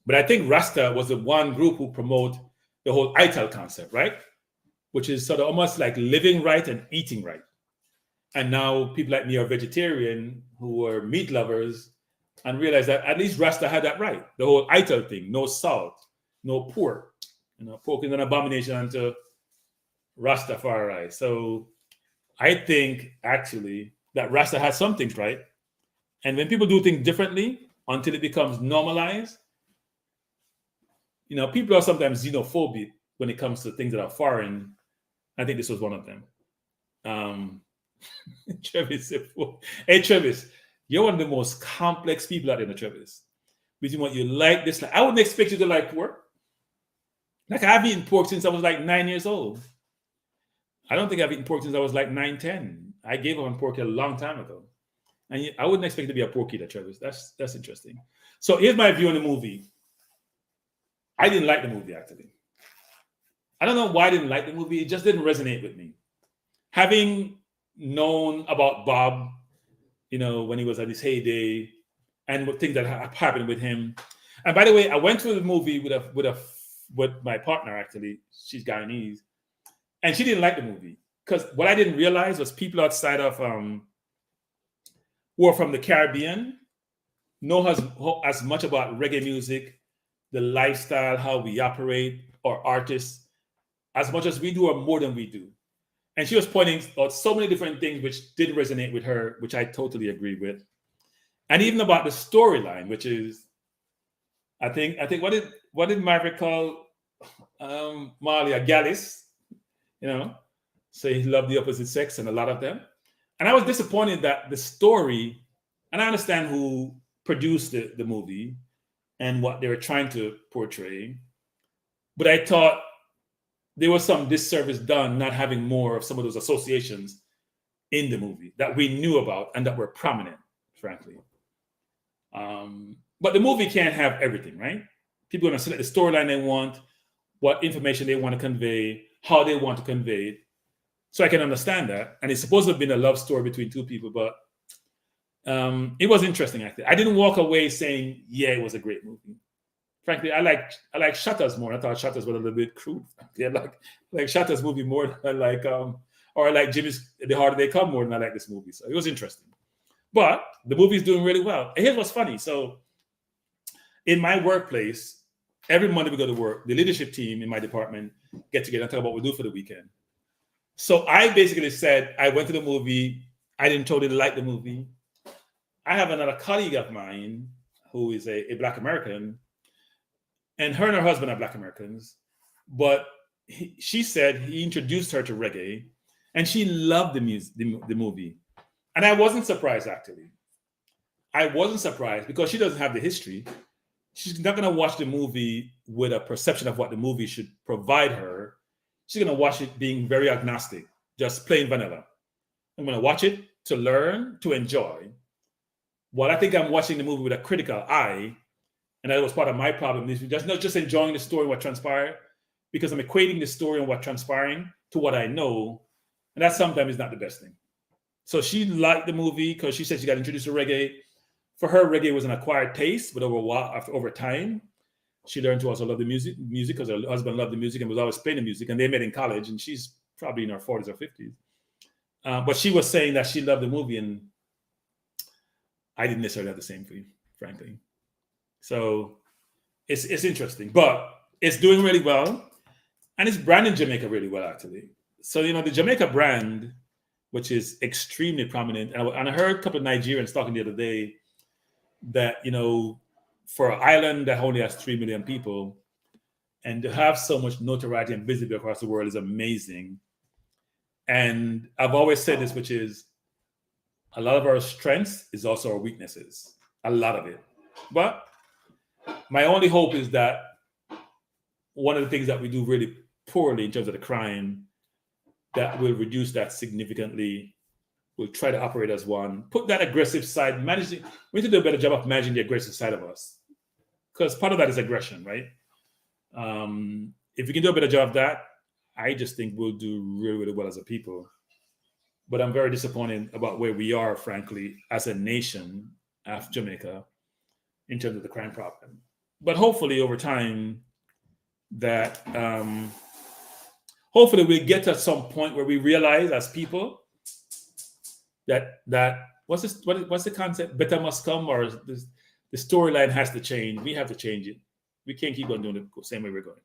But I think Rasta was the one group who promote the whole ital concept, right? Which is sort of almost like living right and eating right. And now people like me are vegetarian who are meat lovers and realize that at least Rasta had that right. The whole ital thing, no salt, no pork. Pork is an abomination unto Rastafari. So I think actually that Rasta has some things right. And when people do things differently until it becomes normalized, people are sometimes xenophobic when it comes to things that are foreign. I think this was one of them. Travis, hey Travis, you're one of the most complex people out there, Travis. Between what you like, dislike. I wouldn't expect you to like pork. Like I've eaten pork since I was like 9 years old. I don't think I've eaten pork since I was like 9, 10. I gave up on pork a long time ago. And I wouldn't expect you to be a pork eater, Travis. That's interesting. So here's my view on the movie. I didn't like the movie, actually. I don't know why I didn't like the movie. It just didn't resonate with me. Having known about Bob, when he was at his heyday and what things that happened with him. And by the way, I went through the movie with my partner, actually. She's Guyanese. And she didn't like the movie. Because what I didn't realize was people outside of who are from the Caribbean know as much about reggae music, the lifestyle, how we operate, or artists, as much as we do or more than we do. And she was pointing out so many different things which did resonate with her, which I totally agree with. And even about the storyline, which is, I think what did Maverick call Marley a gallus? So he loved the opposite sex and a lot of them. And I was disappointed that the story, and I understand who produced the movie and what they were trying to portray, but I thought there was some disservice done not having more of some of those associations in the movie that we knew about and that were prominent, frankly. But the movie can't have everything, right? People are going to select the storyline they want, what information they want to convey, how they want to convey it. So I can understand that. And it's supposed to have been a love story between two people, but it was interesting, actually. I didn't walk away saying, yeah, it was a great movie. Frankly, I like Shutters more. I thought Shutters was a little bit crude. I like Shutters movie more than I like, or I like Jimmy's The Harder They Come more than I like this movie. So it was interesting. But the movie's doing really well. And here's what's funny. So in my workplace, every Monday we go to work, the leadership team in my department get together and talk about what we do for the weekend. So I basically said, I went to the movie. I didn't totally like the movie. I have another colleague of mine who is a Black American, and her and her husband are Black Americans. But she said he introduced her to reggae, and she loved the movie. And I wasn't surprised, actually. I wasn't surprised because she doesn't have the history. She's not going to watch the movie with a perception of what the movie should provide her. She's going to watch it being very agnostic, just plain vanilla. I'm going to watch it to learn, to enjoy. Well, I think I'm watching the movie with a critical eye, and that was part of my problem. Is just not just enjoying the story, what transpired, because I'm equating the story and what transpiring to what I know, and that sometimes is not the best thing. So she liked the movie because she said she got introduced to reggae. For her, reggae was an acquired taste, but over time, she learned to also love the music because her husband loved the music and was always playing the music, and they met in college, and she's probably in her 40s or 50s. But she was saying that she loved the movie, and I didn't necessarily have the same for you, frankly. So it's interesting, but it's doing really well, and it's branding Jamaica really well, actually. So, the Jamaica brand, which is extremely prominent, and I heard a couple of Nigerians talking the other day that, for an island that only has 3 million people, and to have so much notoriety and visibility across the world is amazing. And I've always said this, which is a lot of our strengths is also our weaknesses, a lot of it. But my only hope is that one of the things that we do really poorly in terms of the crime, that will reduce that significantly. We'll try to operate as one, put that aggressive side, we need to do a better job of managing the aggressive side of us. Because part of that is aggression, right? If we can do a better job of that, I just think we'll do really, really well as a people. But I'm very disappointed about where we are, frankly, as a nation of Jamaica. in terms of the crime problem. But hopefully over time that hopefully we get to some point where we realize as people that what's the concept? Better must come, or the storyline has to change. We have to change it. We can't keep on doing it the same way we're going.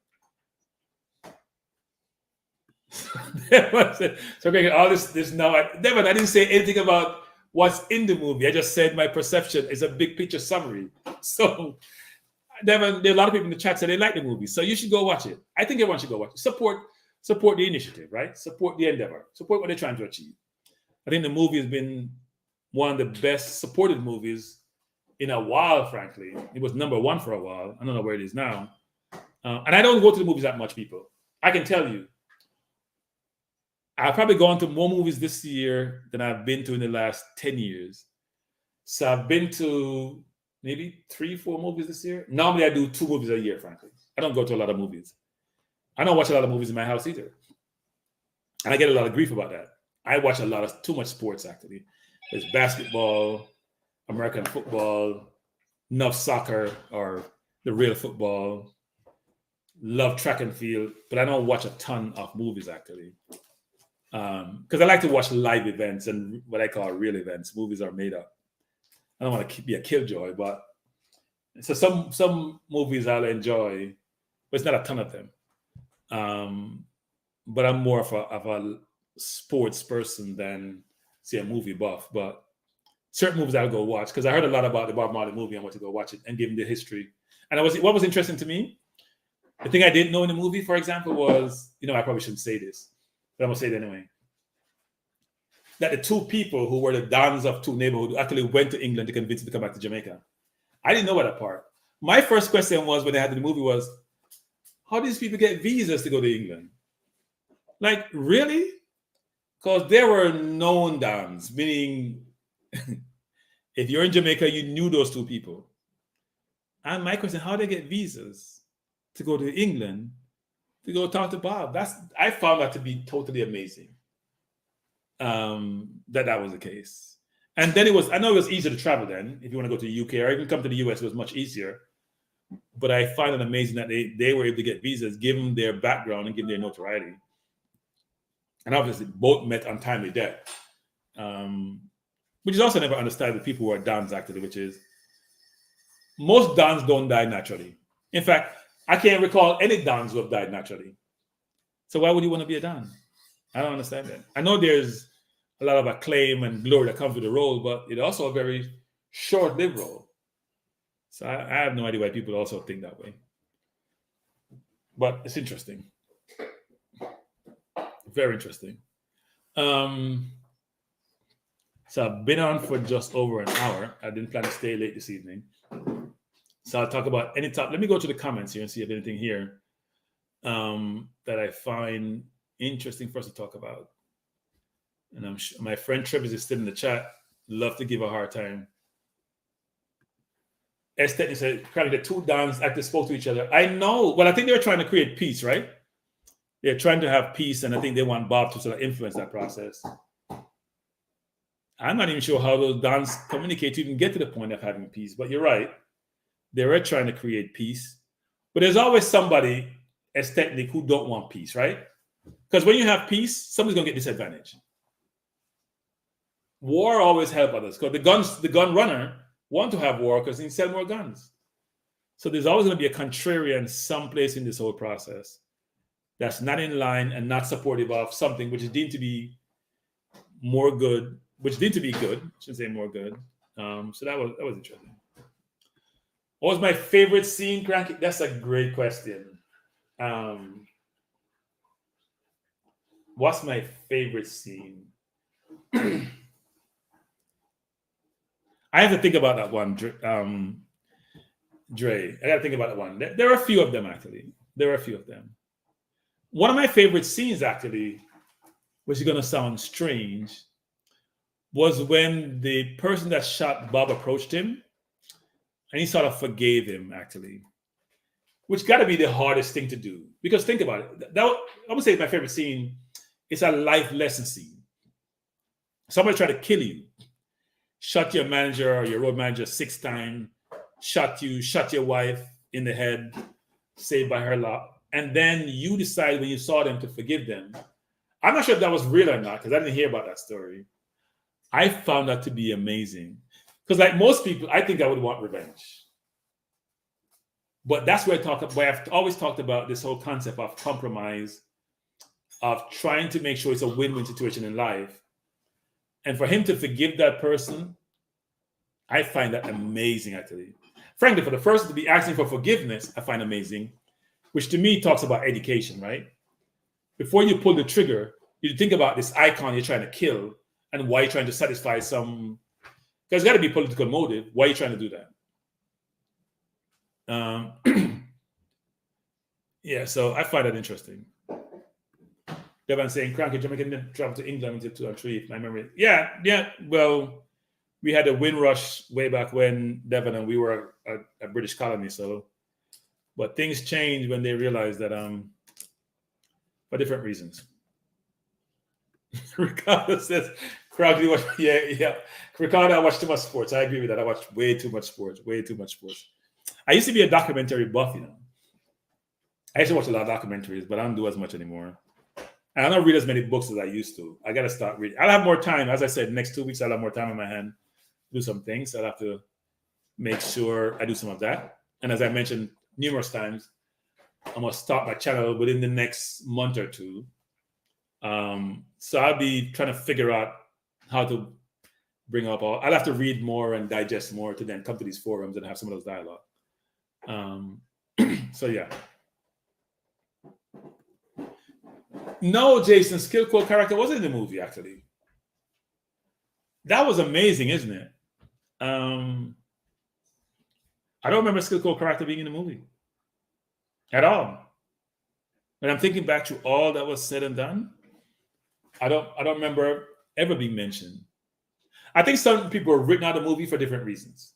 So Greg, all this now, Devin, I didn't say anything about what's in the movie. I just said my perception is a big picture summary. So Devin, there are a lot of people in the chat say they like the movie, so you should go watch it. I think everyone should go watch it. Support the initiative, right? Support the endeavor. Support what they're trying to achieve. I think the movie has been one of the best supported movies in a while, frankly. It was number one for a while. I don't know where it is now. And I don't go to the movies that much, people. I can tell you, I've probably gone to more movies this year than I've been to in the last 10 years. So I've been to maybe 3-4 movies this year. Normally I do 2 movies a year, frankly. I don't go to a lot of movies. I don't watch a lot of movies in my house either. And I get a lot of grief about that. I watch too much sports, actually. There's basketball, American football, enough soccer or the real football, love track and field, but I don't watch a ton of movies, actually. Because I like to watch live events and what I call real events. Movies are made up. I don't want to be a killjoy, but so some movies I'll enjoy, but it's not a ton of them. But I'm more of a sports person than say a movie buff. But certain movies I'll go watch because I heard a lot about the Bob Marley movie. I want to go watch it and give them the history. And what was interesting to me, the thing I didn't know in the movie, for example, was, I probably shouldn't say this, but I'm gonna say it anyway. That the 2 people who were the dons of 2 neighborhoods actually went to England to convince them to come back to Jamaica. I didn't know that part. My first question was when they had the movie was, how do these people get visas to go to England? Like, really? Because there were known dons, meaning if you're in Jamaica, you knew those 2 people. And my question, how do they get visas to go to England to go talk to Bob? I found that to be totally amazing. That was the case. And then I know it was easier to travel then. If you want to go to the UK or even come to the US, it was much easier. But I find it amazing that they were able to get visas, given their background and given their notoriety. And obviously both met untimely death. Which is also never understood with people who are dons, actually, which is most dons don't die naturally. In fact, I can't recall any dons who have died naturally. So why would you want to be a don? I don't understand that. I know there's a lot of acclaim and glory that comes with the role, but it's also a very short-lived role. So I have no idea why people also think that way. But it's interesting. Very interesting. So I've been on for just over an hour. I didn't plan to stay late this evening. So I'll talk about any topic. Let me go to the comments here and see if anything here that I find interesting for us to talk about. And I'm sure my friend Travis is still in the chat. Love to give a hard time. Esther said, the 2 dons actually spoke to each other. I know. Well, I think they were trying to create peace, right? They're trying to have peace, and I think they want Bob to sort of influence that process. I'm not even sure how those dons communicate to even get to the point of having peace, but you're right. They were trying to create peace. But there's always somebody, aesthetically, who don't want peace, right? Because when you have peace, somebody's going to get disadvantaged. War always helps others. Because the gun runner want to have war because he can sell more guns. So there's always going to be a contrarian someplace in this whole process that's not in line and not supportive of something which is deemed to be more good, which deemed to be good. I shouldn't say more good. So that was interesting. What was my favorite scene, Kranky? That's a great question. What's my favorite scene? I have to think about that one, Dre. I got to think about that one. There are a few of them, actually. One of my favorite scenes, actually, which is going to sound strange, was when the person that shot Bob approached him, and he sort of forgave him, actually, which got to be the hardest thing to do. Because think about it. I would say my favorite scene is a life lesson scene. Somebody tried to kill you, shot your manager or your road manager 6 times, shot you, shot your wife in the head, saved by her lot, and then you decide when you saw them to forgive them. I'm not sure if that was real or not because I didn't hear about that story. I found that to be amazing because, like most people, I think I would want revenge. But that's where I've always talked about this whole concept of compromise, of trying to make sure it's a win-win situation in life. And for him to forgive that person, I find that amazing, actually. Frankly, for the person to be asking for forgiveness, I find amazing, which to me talks about education, right? Before you pull the trigger, you think about this icon you're trying to kill and why you're trying to satisfy some, because there's got to be political motive. Why are you trying to do that? Yeah, so I find that interesting. Devon saying, Kranky, Jamaican travel to England in 2003, if my memory. Yeah. Well, we had a wind rush way back when, Devon, and we were a British colony. So, but things changed when they realized that for different reasons. Ricardo says, Kranky, yeah. Ricardo, I watch too much sports. I agree with that. I watch way too much sports. I used to be a documentary buff, I used to watch a lot of documentaries, but I don't do as much anymore. And I don't read as many books as I used to. I got to start reading. I'll have more time. As I said, next 2 weeks, I'll have more time on my hand to do some things. I'll have to make sure I do some of that. And as I mentioned numerous times, I'm going to start my channel within the next month or two. So I'll be trying to figure out how to bring up I'll have to read more and digest more to then come to these forums and have some of those dialogue. So yeah. No, Jason, Skill Code character wasn't in the movie, actually. That was amazing, isn't it? I don't remember Skill Code character being in the movie at all. When I'm thinking back to all that was said and done, I don't remember ever being mentioned. I think some people were written out of the movie for different reasons.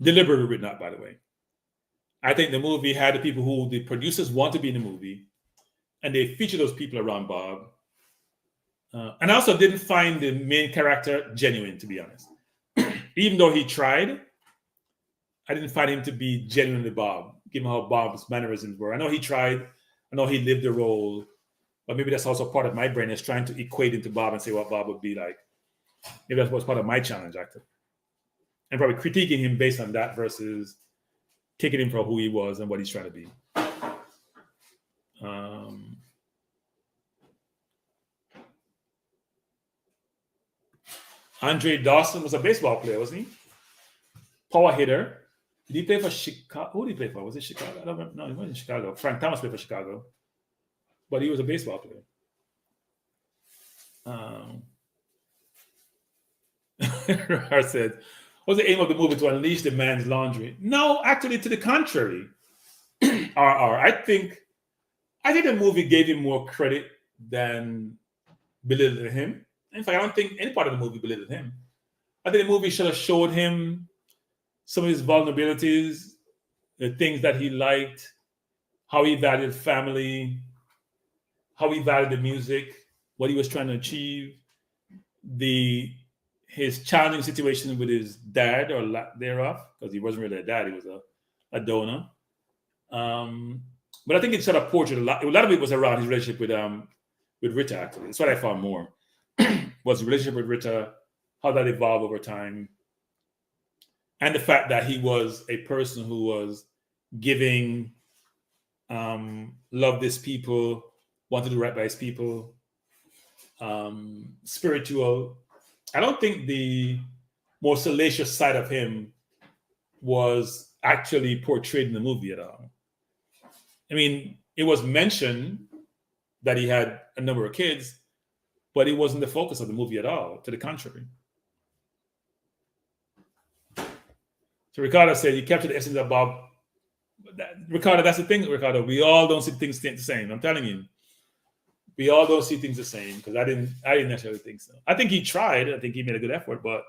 Deliberately written out, by the way. I think the movie had the people who the producers want to be in the movie, and they feature those people around Bob. And I also didn't find the main character genuine, to be honest. Even though he tried, I didn't find him to be genuinely Bob, given how Bob's mannerisms were. I know he tried. I know he lived the role. But maybe that's also part of my brain is trying to equate into Bob and say what Bob would be like. Maybe that was part of my challenge, actually. And probably critiquing him based on that versus taking him for who he was and what he's trying to be. Andre Dawson was a baseball player, wasn't he? Power hitter. Did he play for Chicago? Who did he play for? Was it Chicago? I don't remember. No, he wasn't Chicago. Frank Thomas played for Chicago. But he was a baseball player. I said, what's the aim of the movie to unleash the man's laundry? No, actually, to the contrary. I think the movie gave him more credit than belittled him. In fact, I don't think any part of the movie belittled him. I think the movie should have showed him some of his vulnerabilities, the things that he liked, how he valued family, how he valued the music, what he was trying to achieve, his challenging situation with his dad or lack thereof, because he wasn't really a dad, he was a donor. But I think it sort of portrayed a lot of it was around his relationship with Rita, actually. That's what I found more. Was the relationship with Rita, how that evolved over time, and the fact that he was a person who was giving, loved his people, wanted to do right by his people, spiritual. I don't think the more salacious side of him was actually portrayed in the movie at all. I mean, it was mentioned that he had a number of kids, but it wasn't the focus of the movie at all. To the contrary. So Ricardo said, you captured the essence of Bob. Ricardo, that's the thing, Ricardo. We all don't see things the same. I'm telling you. We all don't see things the same because I didn't necessarily think so. I think he tried. I think he made a good effort, but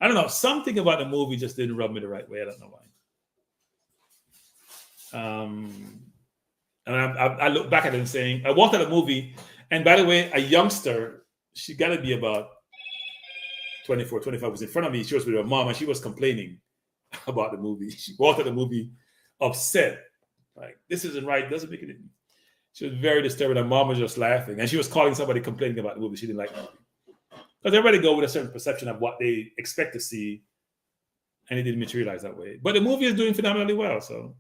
I don't know. Something about the movie just didn't rub me the right way. I don't know why. And I look back at it and saying, I walked out of the movie, and by the way, a youngster, she got to be about 24, 25, was in front of me. She was with her mom, and she was complaining. about the movie. She walked out of the movie upset. Like, this isn't right. Doesn't make it. She was very disturbed. Her mom was just laughing. And she was calling somebody complaining about the movie. She didn't like the movie. Because everybody go with a certain perception of what they expect to see. And it didn't materialize that way. But the movie is doing phenomenally well. So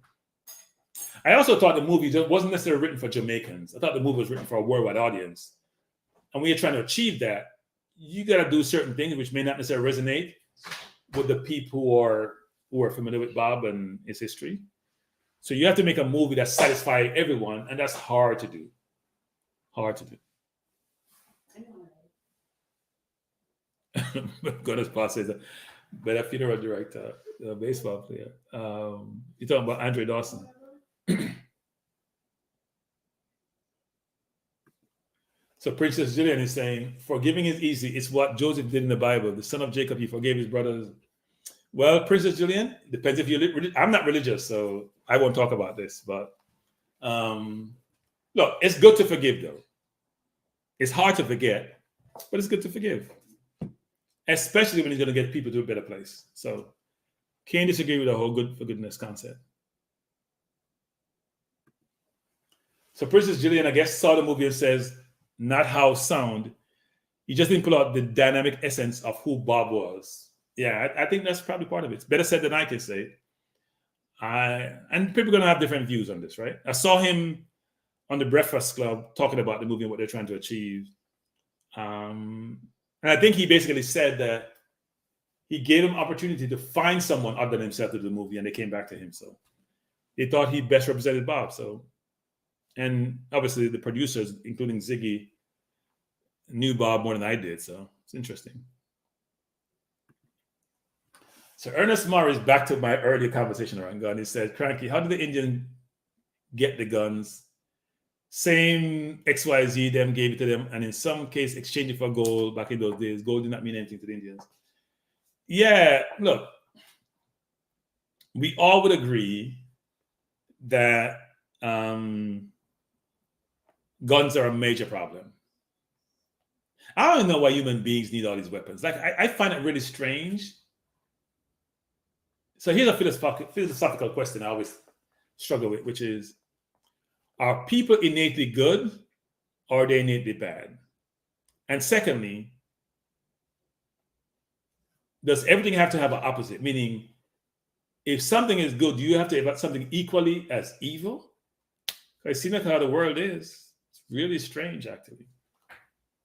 I also thought the movie wasn't necessarily written for Jamaicans. I thought the movie was written for a worldwide audience. And when you're trying to achieve that, you got to do certain things which may not necessarily resonate with the people who are familiar with Bob and his history. So you have to make a movie that satisfies everyone, and that's hard to do. Hard to do. Goodness, Paul says, better funeral director, baseball player. You're talking about Andre Dawson. So Princess Gillian is saying, forgiving is easy. It's what Joseph did in the Bible. The son of Jacob, he forgave his brothers. Well, Princess Gillian, depends if you're I'm not religious, so I won't talk about this. But look, it's good to forgive, though. It's hard to forget, but it's good to forgive. Especially when you're going to get people to a better place. So can't disagree with the whole good for goodness concept. So Princess Gillian, I guess, saw the movie and says, not how sound. He just didn't pull out the dynamic essence of who Bob was. Yeah, I think that's probably part of it. It's better said than I can say. And people are going to have different views on this, right? I saw him on the Breakfast Club talking about the movie and what they're trying to achieve. And I think he basically said that he gave him opportunity to find someone other than himself to do the movie, and they came back to him. So they thought he best represented Bob. So, and obviously the producers, including Ziggy, knew Bob more than I did. So it's interesting. So Ernest Morris, back to my earlier conversation around gun, he said, Kranky, how did the Indian get the guns? Same XYZ, them gave it to them, and in some case, exchange it for gold back in those days. Gold did not mean anything to the Indians. Yeah, look, we all would agree that guns are a major problem. I don't know why human beings need all these weapons. Like, I find it really strange. So here's a philosophical question I always struggle with, which is, are people innately good or are they innately bad? And secondly, does everything have to have an opposite? Meaning, if something is good, do you have to have something equally as evil? It seems like how the world is. It's really strange, actually.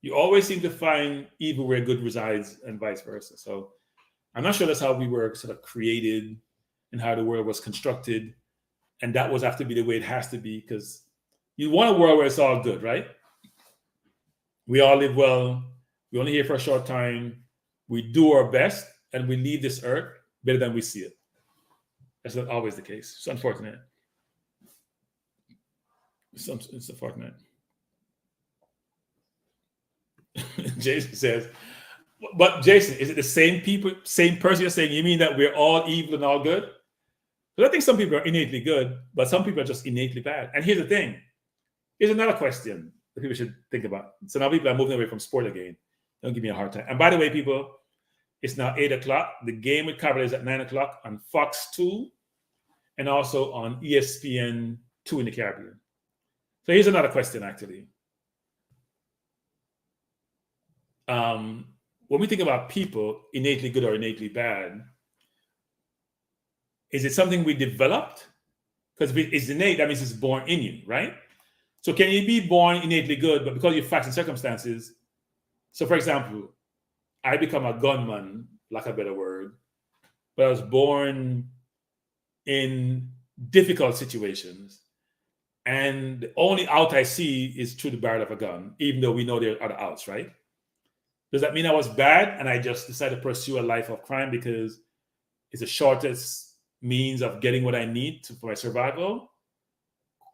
You always seem to find evil where good resides and vice versa. So I'm not sure that's how we were sort of created and how the world was constructed. And that was have to be the way it has to be, because you want a world where it's all good, right? We all live well. We're only here for a short time. We do our best and we leave this earth better than we see it. That's not always the case. It's unfortunate. It's unfortunate. Jason says, but Jason, is it the same person you're saying? You mean that we're all evil and all good? Because I think some people are innately good, but some people are just innately bad. And here's the thing. Here's another question that people should think about. So now people are moving away from sport again. Don't give me a hard time. And by the way, people, it's now 8 o'clock. The game with Cavalier is at 9 o'clock on Fox 2 and also on ESPN 2 in the Caribbean. So here's another question, actually. When we think about people, innately good or innately bad, is it something we developed? Because if it's innate, that means it's born in you, right? So can you be born innately good, but because of your facts and circumstances? So for example, I become a gunman, lack of a better word, but I was born in difficult situations. And the only out I see is through the barrel of a gun, even though we know there are other outs, right? Does that mean I was bad and I just decided to pursue a life of crime because it's the shortest means of getting what I need for my survival?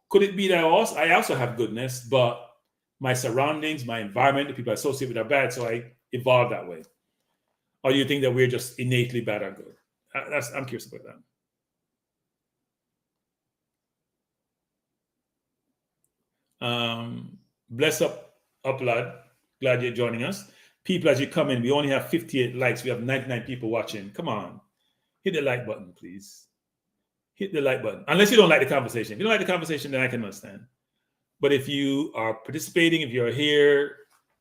Could it be that I also have goodness, but my surroundings, my environment, the people I associate with are bad, so I evolved that way? Or do you think that we're just innately bad or good? I'm curious about that. Bless up, lad. Glad you're joining us. People, as you come in, we only have 58 likes. We have 99 people watching. Come on. hit the like button, please. Hit the like button. Unless you don't like the conversation. If you don't like the conversation, then I can understand. But if you are participating, if you're here,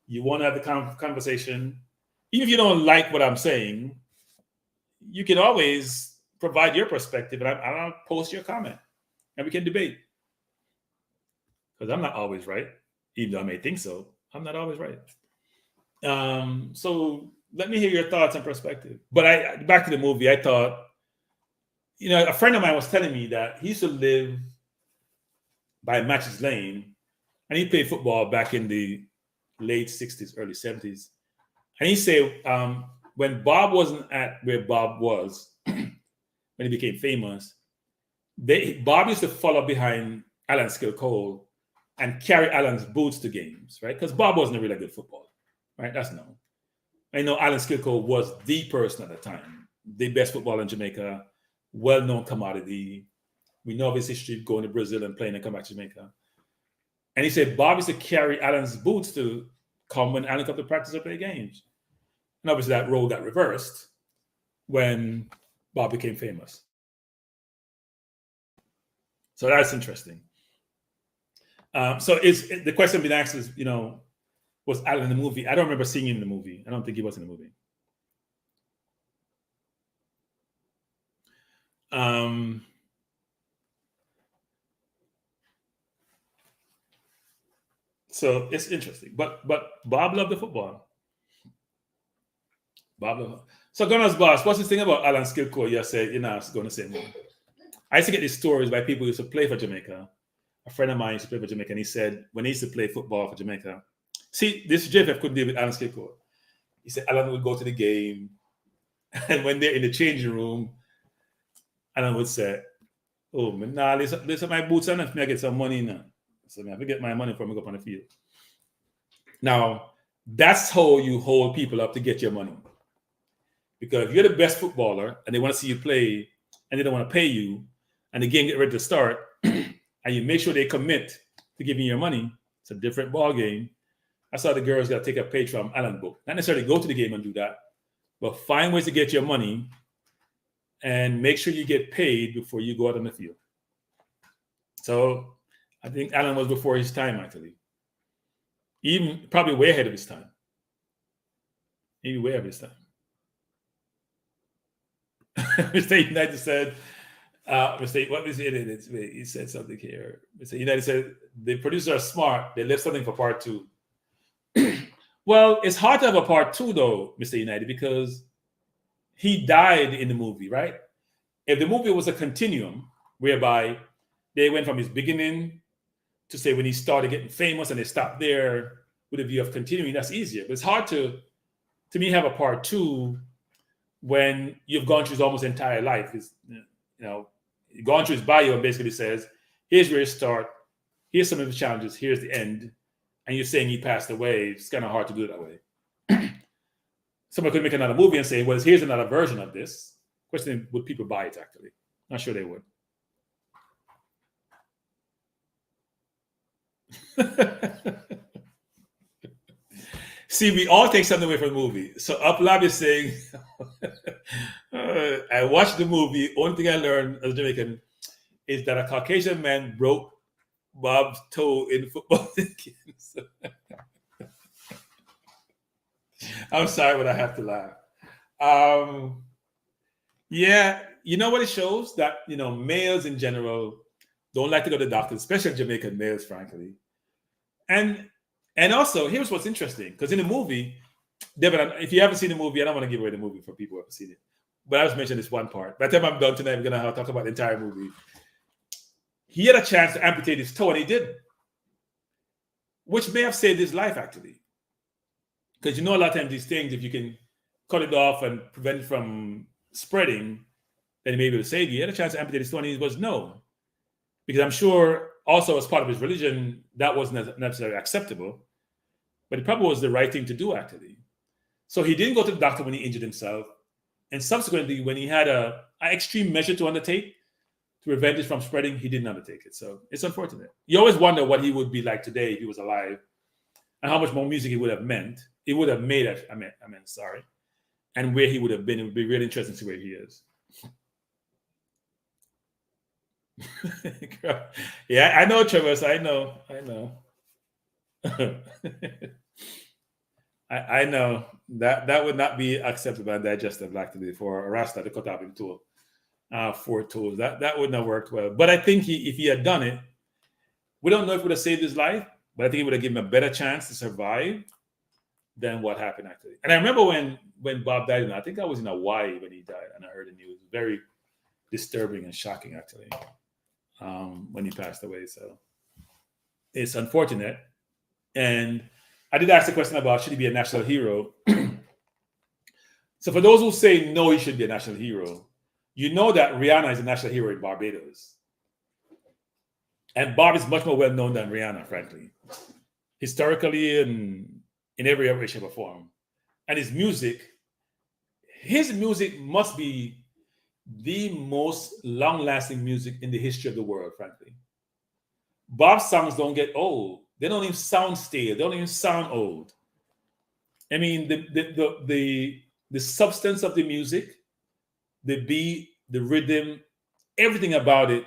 you want to have the conversation, even if you don't like what I'm saying, you can always provide your perspective, and I'll post your comment, and we can debate. Because I'm not always right, even though I may think so. I'm not always right. So let me hear your thoughts and perspective. But back to the movie, I thought, a friend of mine was telling me that he used to live by Matches Lane, and he played football back in the late 60s, early 70s. And he said when Bob wasn't at where Bob was, when he became famous, Bob used to follow behind Alan Skillcole and carry Alan's boots to games, right? Because Bob wasn't a really good footballer, right? That's known. I know Alan Skillcole was the person at the time, the best footballer in Jamaica, well-known commodity. We know of his history going to Brazil and playing and come back to Jamaica. And he said Bob used to carry Alan's boots to come when Alan come to practice or play games. And obviously that role got reversed when Bob became famous. So that's interesting. So the question being asked is, was Alan in the movie? I don't remember seeing him in the movie. I don't think he was in the movie. So it's interesting. But Bob loved the football. Bob loved it. So Gunner's boss, what's this thing about Alan Skillcole? You said you're not going to say more. I used to get these stories by people who used to play for Jamaica. A friend of mine used to play for Jamaica, and he said when he used to play football for Jamaica, see, this JFF couldn't deal with Alan Skillcole. He said Alan would go to the game, and when they're in the changing room, Alan would say, "Oh, man, nah, listen, my boots on, if I get some money now. So I have to get my money before I go up on the field." Now, that's how you hold people up to get your money. Because if you're the best footballer and they want to see you play and they don't want to pay you, and the game get ready to start, and you make sure they commit to giving you your money, it's a different ball game. That's how the girls got to take a page from Alan's book. Not necessarily go to the game and do that, but find ways to get your money and make sure you get paid before you go out on the field. So I think Alan was before his time, actually. Even probably way ahead of his time. Maybe way ahead of his time. Mr. United said, what was it? He said something here. Mr. United said, the producers are smart. They left something for part 2. Well, it's hard to have a part 2, though, Mr. United, because he died in the movie, right? If the movie was a continuum, whereby they went from his beginning to say when he started getting famous and they stopped there with a view of continuing, that's easier. But it's hard to me, have a part 2 when you've gone through his almost entire life. It's, gone through his bio and basically says, here's where you start, here's some of the challenges, here's the end, and you're saying he passed away. It's kind of hard to do it that way. Someone could make another movie and say, well, here's another version of this. Question, would people buy it, actually? Not sure they would. See, we all take something away from the movie. So Uplab is saying, I watched the movie. Only thing I learned as a Jamaican is that a Caucasian man broke Bob's toe in football games. I'm sorry, but I have to laugh. Yeah, you know what it shows? That, males in general don't like to go to the doctor, especially Jamaican males, frankly. And also, here's what's interesting, because in the movie, Devin, if you haven't seen the movie, I don't want to give away the movie for people who haven't seen it. But I just mentioned this one part. By the time I'm done tonight, we're going to talk about the entire movie. He had a chance to amputate his toe, and he didn't, which may have saved his life, actually. Because a lot of times these things, if you can cut it off and prevent it from spreading, then he may be able to save you. He had a chance to amputate his toe, and he was no. Because I'm sure also as part of his religion, that wasn't necessarily acceptable. But it probably was the right thing to do, actually. So he didn't go to the doctor when he injured himself. And subsequently, when he had an extreme measure to undertake to prevent it from spreading, he didn't undertake it. So it's unfortunate. You always wonder what he would be like today if he was alive and how much more music he would have meant. It would have made, sorry. And where he would have been. It would be really interesting to see where he is. Yeah, I know, Travis. I know. I know. I know that would not be acceptable and digestive activity for a Rasta to cut off into four toes. That wouldn't have worked well. But I think if he had done it, we don't know if it would have saved his life, but I think it would have given him a better chance to survive than what happened actually. And I remember when Bob died, and I think I was in Hawaii when he died, and I heard the news. Very disturbing and shocking actually, when he passed away. So it's unfortunate. And I did ask the question about should he be a national hero. So for those who say no, he should be a national hero, you know that Rihanna is a national hero in Barbados. And Bob is much more well known than Rihanna, frankly, historically and in every way, shape, or form. And his music must be the most long-lasting music in the history of the world, frankly. Bob's songs don't get old. They don't even sound stale. They don't even sound old. I mean, the substance of the music, the beat, the rhythm, everything about it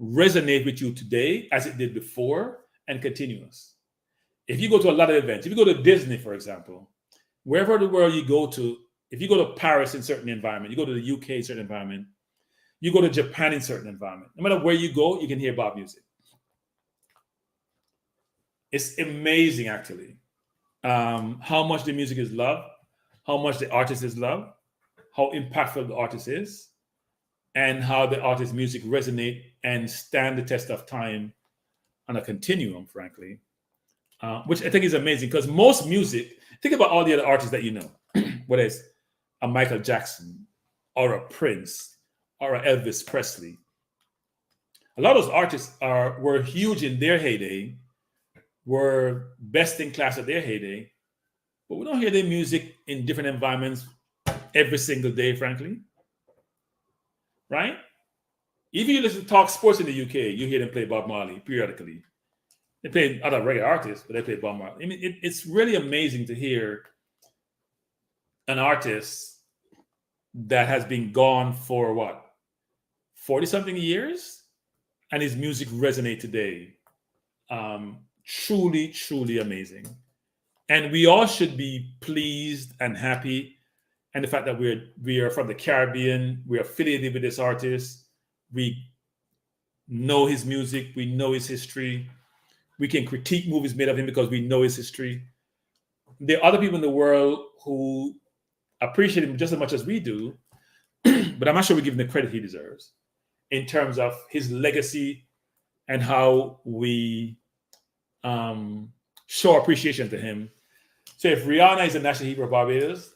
resonate with you today as it did before and continuous. If you go to a lot of events, if you go to Disney, for example, wherever the world you go to, if you go to Paris in certain environment, you go to the UK in certain environment, you go to Japan in certain environment, no matter where you go, you can hear Bob music. It's amazing, actually, how much the music is loved, how much the artist is loved, how impactful the artist is, and how the artist's music resonate and stand the test of time on a continuum, frankly, which I think is amazing because most music, think about all the other artists that you know, whether it's a Michael Jackson or a Prince or a Elvis Presley. A lot of those artists were huge in their heyday, were best in class at their heyday, but we don't hear their music in different environments every single day, frankly. Right? If you listen to talk sports in the UK, you hear them play Bob Marley periodically. They play other reggae artists, but they play Bob Marley. I mean, it's really amazing to hear an artist that has been gone for what, 40-something years, and his music resonate today. Truly, truly amazing. And we all should be pleased and happy. And the fact that we are from the Caribbean, we're affiliated with this artist, we know his music, we know his history, we can critique movies made of him because we know his history. There are other people in the world who appreciate him just as much as we do, but I'm not sure we give him the credit he deserves in terms of his legacy and how we show appreciation to him. So if Rihanna is a national hero of Barbados,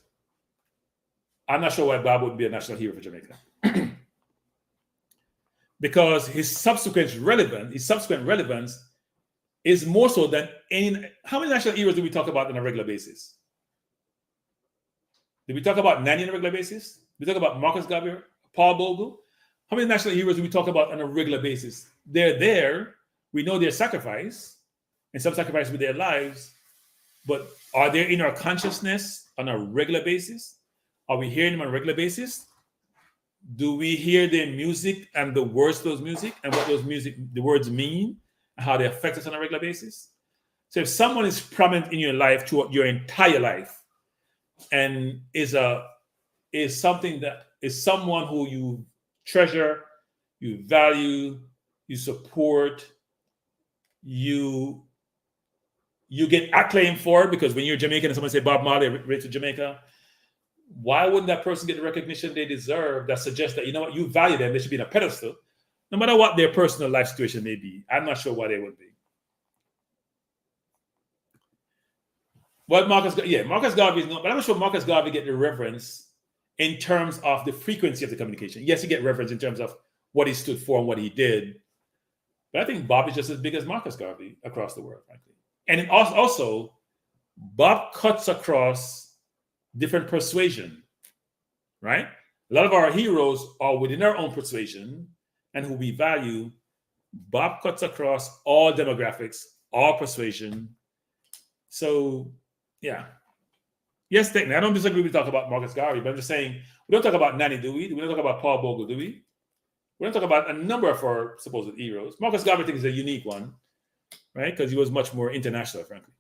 I'm not sure why Bob wouldn't be a national hero for Jamaica. Because his subsequent relevance is more so than any. How many national heroes do we talk about on a regular basis? Did we talk about Nani on a regular basis? We talk about Marcus Garvey, Paul Bogle. How many national heroes do we talk about on a regular basis? They're there. We know their sacrifice, and some sacrifice with their lives. But are they in our consciousness on a regular basis? Are we hearing them on a regular basis? Do we hear their music and the words of those music and what the words mean and how they affect us on a regular basis? So if someone is prominent in your life throughout your entire life and is something that is someone who you treasure, you value, you support, you get acclaim for it, because when you're Jamaican and someone say Bob Marley related to Jamaica, why wouldn't that person get the recognition they deserve that suggests that, you know what, you value them, they should be in a pedestal, no matter what their personal life situation may be? I'm not sure why they would be. But Marcus Garvey is not, but I'm not sure Marcus Garvey get the reverence in terms of the frequency of the communication. Yes, he get reverence in terms of what he stood for and what he did. But I think Bob is just as big as Marcus Garvey across the world, frankly. And also, Bob cuts across different persuasion, right? A lot of our heroes are within our own persuasion and who we value. Bob cuts across all demographics, all persuasion. So, yeah. Yes, technically, I don't disagree with talk about Marcus Garvey, but I'm just saying We don't talk about Nani, do we? We don't talk about Paul Bogle, do we? We don't talk about a number of our supposed heroes. Marcus Garvey, I think, is a unique one, right? Because he was much more international, frankly.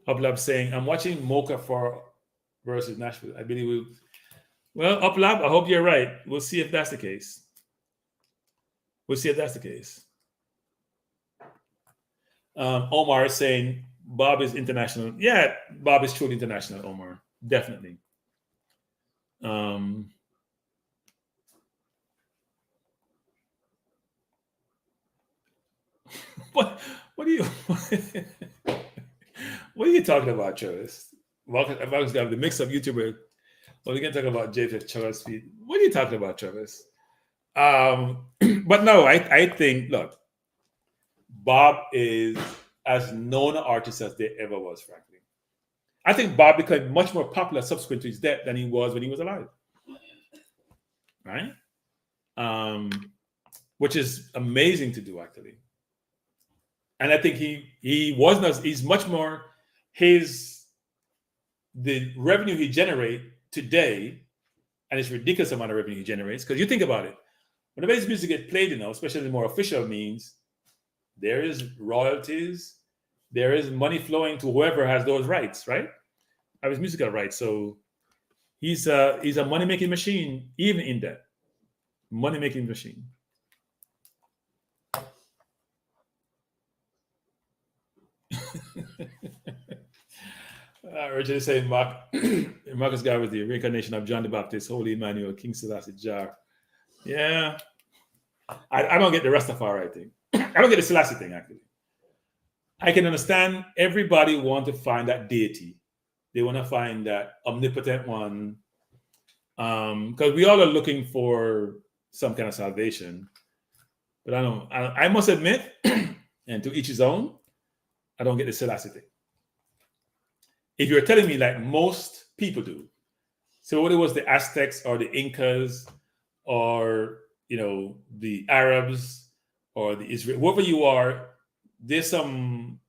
Uplab saying, I'm watching Mocha for versus Nashville. I believe we'll. Well, Uplab, I hope you're right. We'll see if that's the case. We'll see if that's the case. Omar is saying Bob is international. Yeah, Bob is truly international, Omar. Definitely. What are you what are you talking about, Travis? Marcus got the mix-up YouTuber. Well, we can talk about JFF Travis feed. What are you talking about, Travis? But no, I think, look, Bob is as known an artist as there ever was, frankly. I think Bob became much more popular subsequent to his death than he was when he was alive. Right? Which is amazing to do, actually. And I think he's much more, the revenue he generates today, and it's ridiculous amount of revenue he generates, because you think about it, whenever his music gets played, especially the more official means, there is royalties, there is money flowing to whoever has those rights, right? Of his musical rights. So he's a money-making machine, even in that. Money-making machine. Richard is saying Marcus Garvey was the reincarnation of John the Baptist, Holy Emmanuel, King Selassie Jar. Yeah. I don't get the Rastafari thing. I don't get the Selassie thing, actually. I can understand everybody want to find that deity. They want to find that omnipotent one. Because we all are looking for some kind of salvation. But I must admit, and to each his own, I don't get the Selassie thing. If you're telling me like most people do, so whether it was the Aztecs or the Incas or the Arabs or the Israel, whoever you are, there's some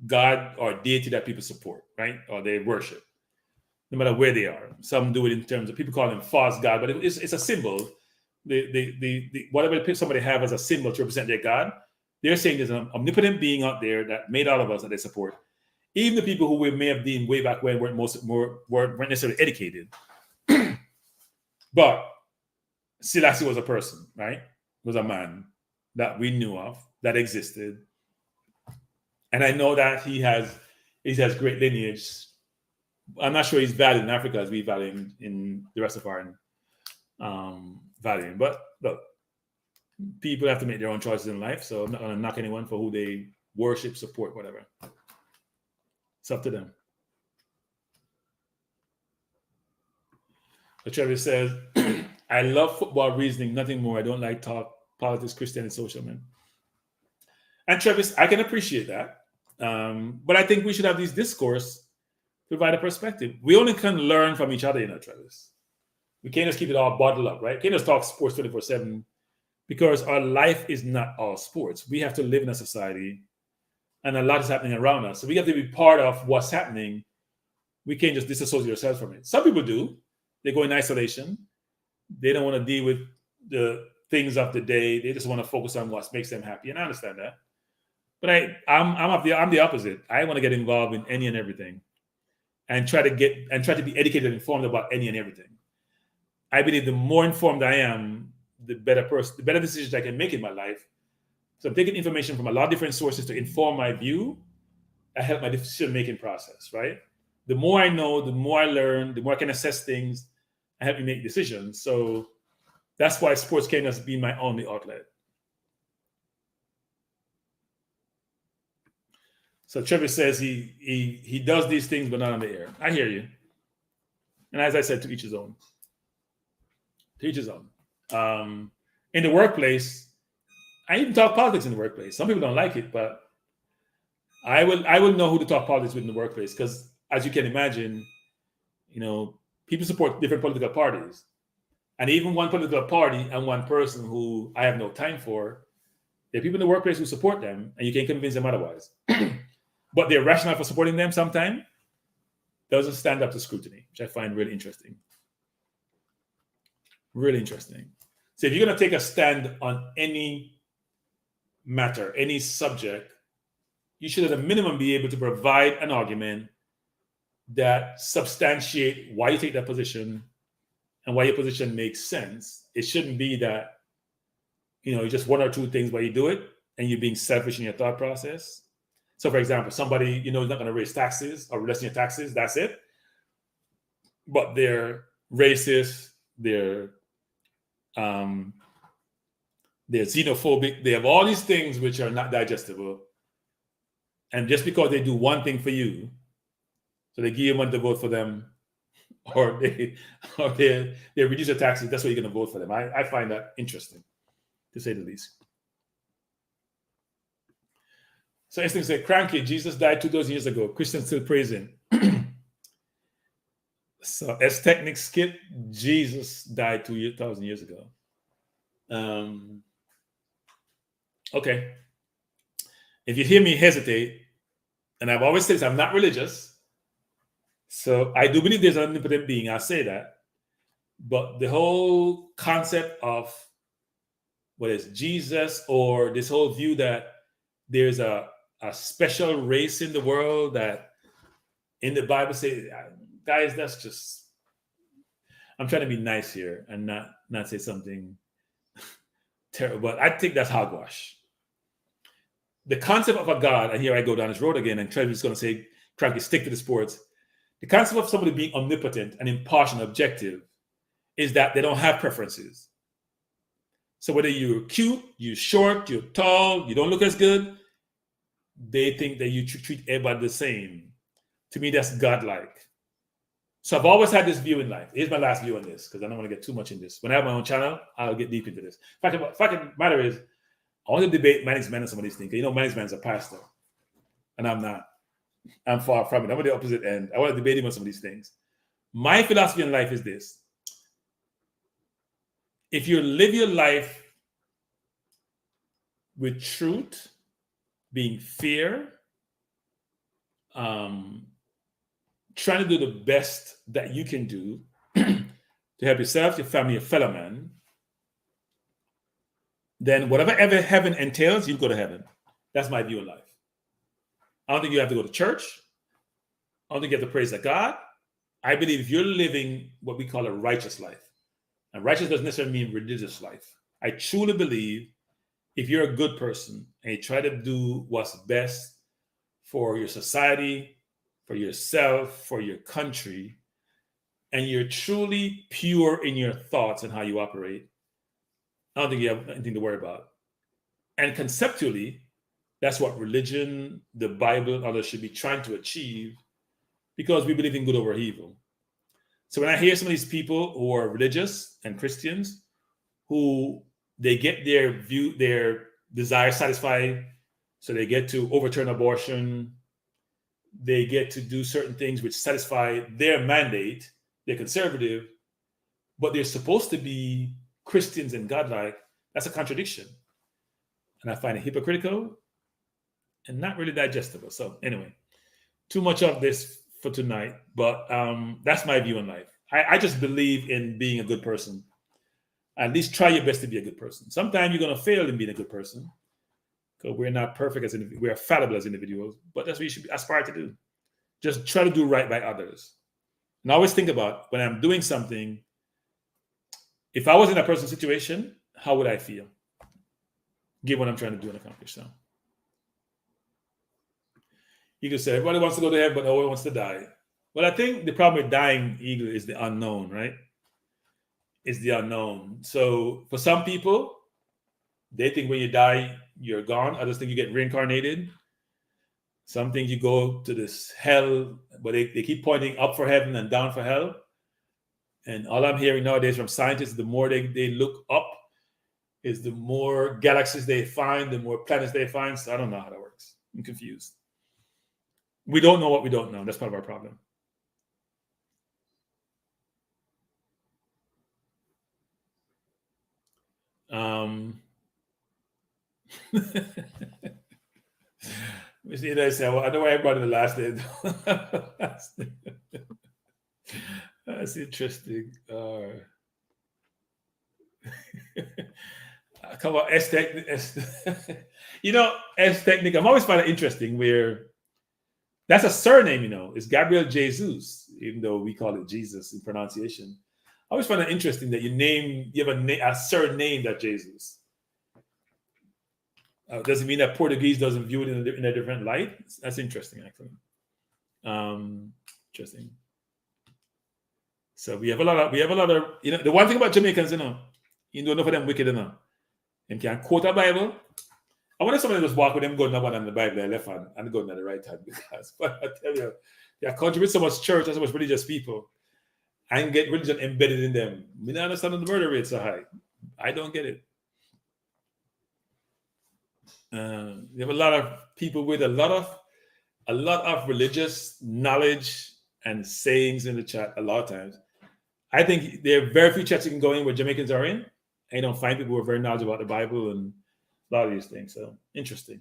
god or deity that people support, right? Or they worship, no matter where they are. Some do it in terms of, people call them false god, but it's a symbol. The whatever somebody have as a symbol to represent their god, they're saying there's an omnipotent being out there that made all of us that they support. Even the people who we may have deemed way back when weren't necessarily educated. But Selassie was a person, right? Was a man that we knew of, that existed. And I know that he has great lineage. I'm not sure he's valued in Africa as we value in the rest of our value. But look, people have to make their own choices in life. So I'm not going to knock anyone for who they worship, support, whatever. It's up to them. But Travis says, I love football reasoning, nothing more. I don't like talk, politics, Christianity, social, man. And Travis, I can appreciate that. But I think we should have these discourse to provide a perspective. We only can learn from each other, Travis. We can't just keep it all bottled up, right? We can't just talk sports 24/7 because our life is not all sports. We have to live in a society and a lot is happening around us. So we have to be part of what's happening. We can't just disassociate ourselves from it. Some people do. They go in isolation. They don't want to deal with the things of the day. They just want to focus on what makes them happy. And I understand that. But I'm the opposite. I want to get involved in any and everything and try to be educated and informed about any and everything. I believe the more informed I am, the better decisions I can make in my life. So I'm taking information from a lot of different sources to inform my view and help my decision-making process, right? The more I know, the more I learn, the more I can assess things and help me make decisions. So that's why sports can just be my only outlet. So Trevor says he does these things, but not on the air. I hear you. And as I said, to each his own. To each his own. In the workplace, I even talk politics in the workplace. Some people don't like it, but I will know who to talk politics with in the workplace because, as you can imagine, people support different political parties, and even one political party and one person who I have no time for. There are people in the workplace who support them, and you can't convince them otherwise. But their rationale for supporting them sometimes doesn't stand up to scrutiny, which I find really interesting. Really interesting. So if you're going to take a stand on any matter, any subject, you should at a minimum be able to provide an argument that substantiate why you take that position and why your position makes sense. It shouldn't be that, just one or two things why you do it and you're being selfish in your thought process. So for example, somebody, is not going to raise taxes or lessen your taxes, that's it. But they're racist, they're xenophobic, they have all these things which are not digestible. And just because they do one thing for you, so they give you money to vote for them, or they reduce their taxes, that's why you're going to vote for them. I find that interesting, to say the least. So as things say, Kranky, Jesus died 2,000 years ago. Christians still praise him. So as technic skip, Jesus died 2,000 years ago. Okay. If you hear me hesitate, and I've always said this, I'm not religious, so I do believe there's an omnipotent being. I say that. But the whole concept of what is Jesus, or this whole view that there's a special race in the world that in the Bible say, guys, that's just, I'm trying to be nice here and not say something terrible, but I think that's hogwash. The concept of a God, and here I go down this road again, and Trevor's going to say, Kranky, stick to the sports. The concept of somebody being omnipotent and impartial and objective is that they don't have preferences. So whether you're cute, you're short, you're tall, you don't look as good, they think that you treat everybody the same. To me, that's godlike. So I've always had this view in life. Here's my last view on this, because I don't want to get too much in this. When I have my own channel, I'll get deep into this. Fact of the matter is, I want to debate management on some of these things. Management's a pastor, and I'm not. I'm far from it. I'm on the opposite end. I want to debate him on some of these things. My philosophy in life is this. If you live your life with truth, being fair, trying to do the best that you can do to help yourself, your family, your fellow man, then whatever ever heaven entails, you go to heaven. That's my view of life. I don't think you have to go to church. I don't think you have to praise the God. I believe if you're living what we call a righteous life, and righteous doesn't necessarily mean religious life. I truly believe if you're a good person and you try to do what's best for your society, for yourself, for your country, and you're truly pure in your thoughts and how you operate, I don't think you have anything to worry about. And conceptually, that's what religion, the Bible, and others should be trying to achieve, because we believe in good over evil. So when I hear some of these people who are religious and Christians, who they get their desire satisfied, so they get to overturn abortion, they get to do certain things which satisfy their mandate, they're conservative, but they're supposed to be Christians and godlike, that's a contradiction. And I find it hypocritical and not really digestible. So anyway, too much of this for tonight, but that's my view on life. I just believe in being a good person. At least try your best to be a good person. Sometimes you're going to fail in being a good person, because we're not perfect as individuals. We're fallible as individuals, but that's what you should aspire to do. Just try to do right by others. And I always think about, when I'm doing something, if I was in a person's situation, how would I feel? Given what I'm trying to do and accomplish. So you could say everybody wants to go to heaven, but no one wants to die. Well, I think the problem with dying, Eagle, is the unknown, right? It's the unknown. So for some people, they think when you die, you're gone. Others think you get reincarnated. Some think you go to this hell, but they keep pointing up for heaven and down for hell. And all I'm hearing nowadays from scientists, the more they look up, is the more galaxies they find, the more planets they find. So I don't know how that works. I'm confused. We don't know what we don't know. That's part of our problem. You see, they say, well, I know why everybody the last name. That's interesting. Come on, S Technic. You know, S Technic. I'm always find it interesting where that's a surname, you know. It's Gabriel Jesus, even though we call it Jesus in pronunciation. I always find it interesting that you have a surname that Jesus. Doesn't mean that Portuguese doesn't view it in a different light. That's interesting, actually. Interesting. So we have a lot of, you know, the one thing about Jamaicans, you know, enough of them wicked enough. Them can quote a Bible. I wonder if somebody just walk with them going one on the Bible, their left hand, and going on the right hand. Because, but I tell you, they contribute so much church and so much religious people and get religion embedded in them. We don't understand the murder rates are high. I don't get it. You have a lot of people with a lot of religious knowledge and sayings in the chat a lot of times. I think there are very few chats you can go in where Jamaicans are in, and you don't find people who are very knowledgeable about the Bible and a lot of these things. So interesting.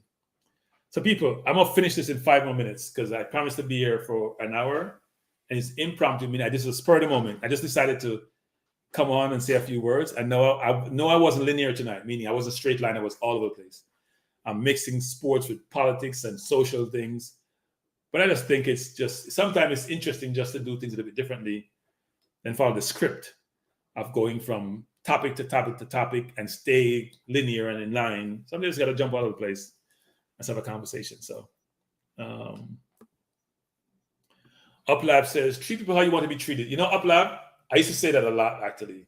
So people, I'm gonna finish this in 5 more minutes because I promised to be here for an hour, and it's impromptu. I mean, this was spur of the moment. I just decided to come on and say a few words. I know I wasn't linear tonight, meaning I wasn't straight line. I was all over the place. I'm mixing sports with politics and social things. But I just think it's just, sometimes it's interesting just to do things a little bit differently than follow the script of going from topic to topic to topic and stay linear and in line. Sometimes you got to jump all over the place and have a conversation. So, Uplab says, treat people how you want to be treated. You know, Uplab, I used to say that a lot, actually.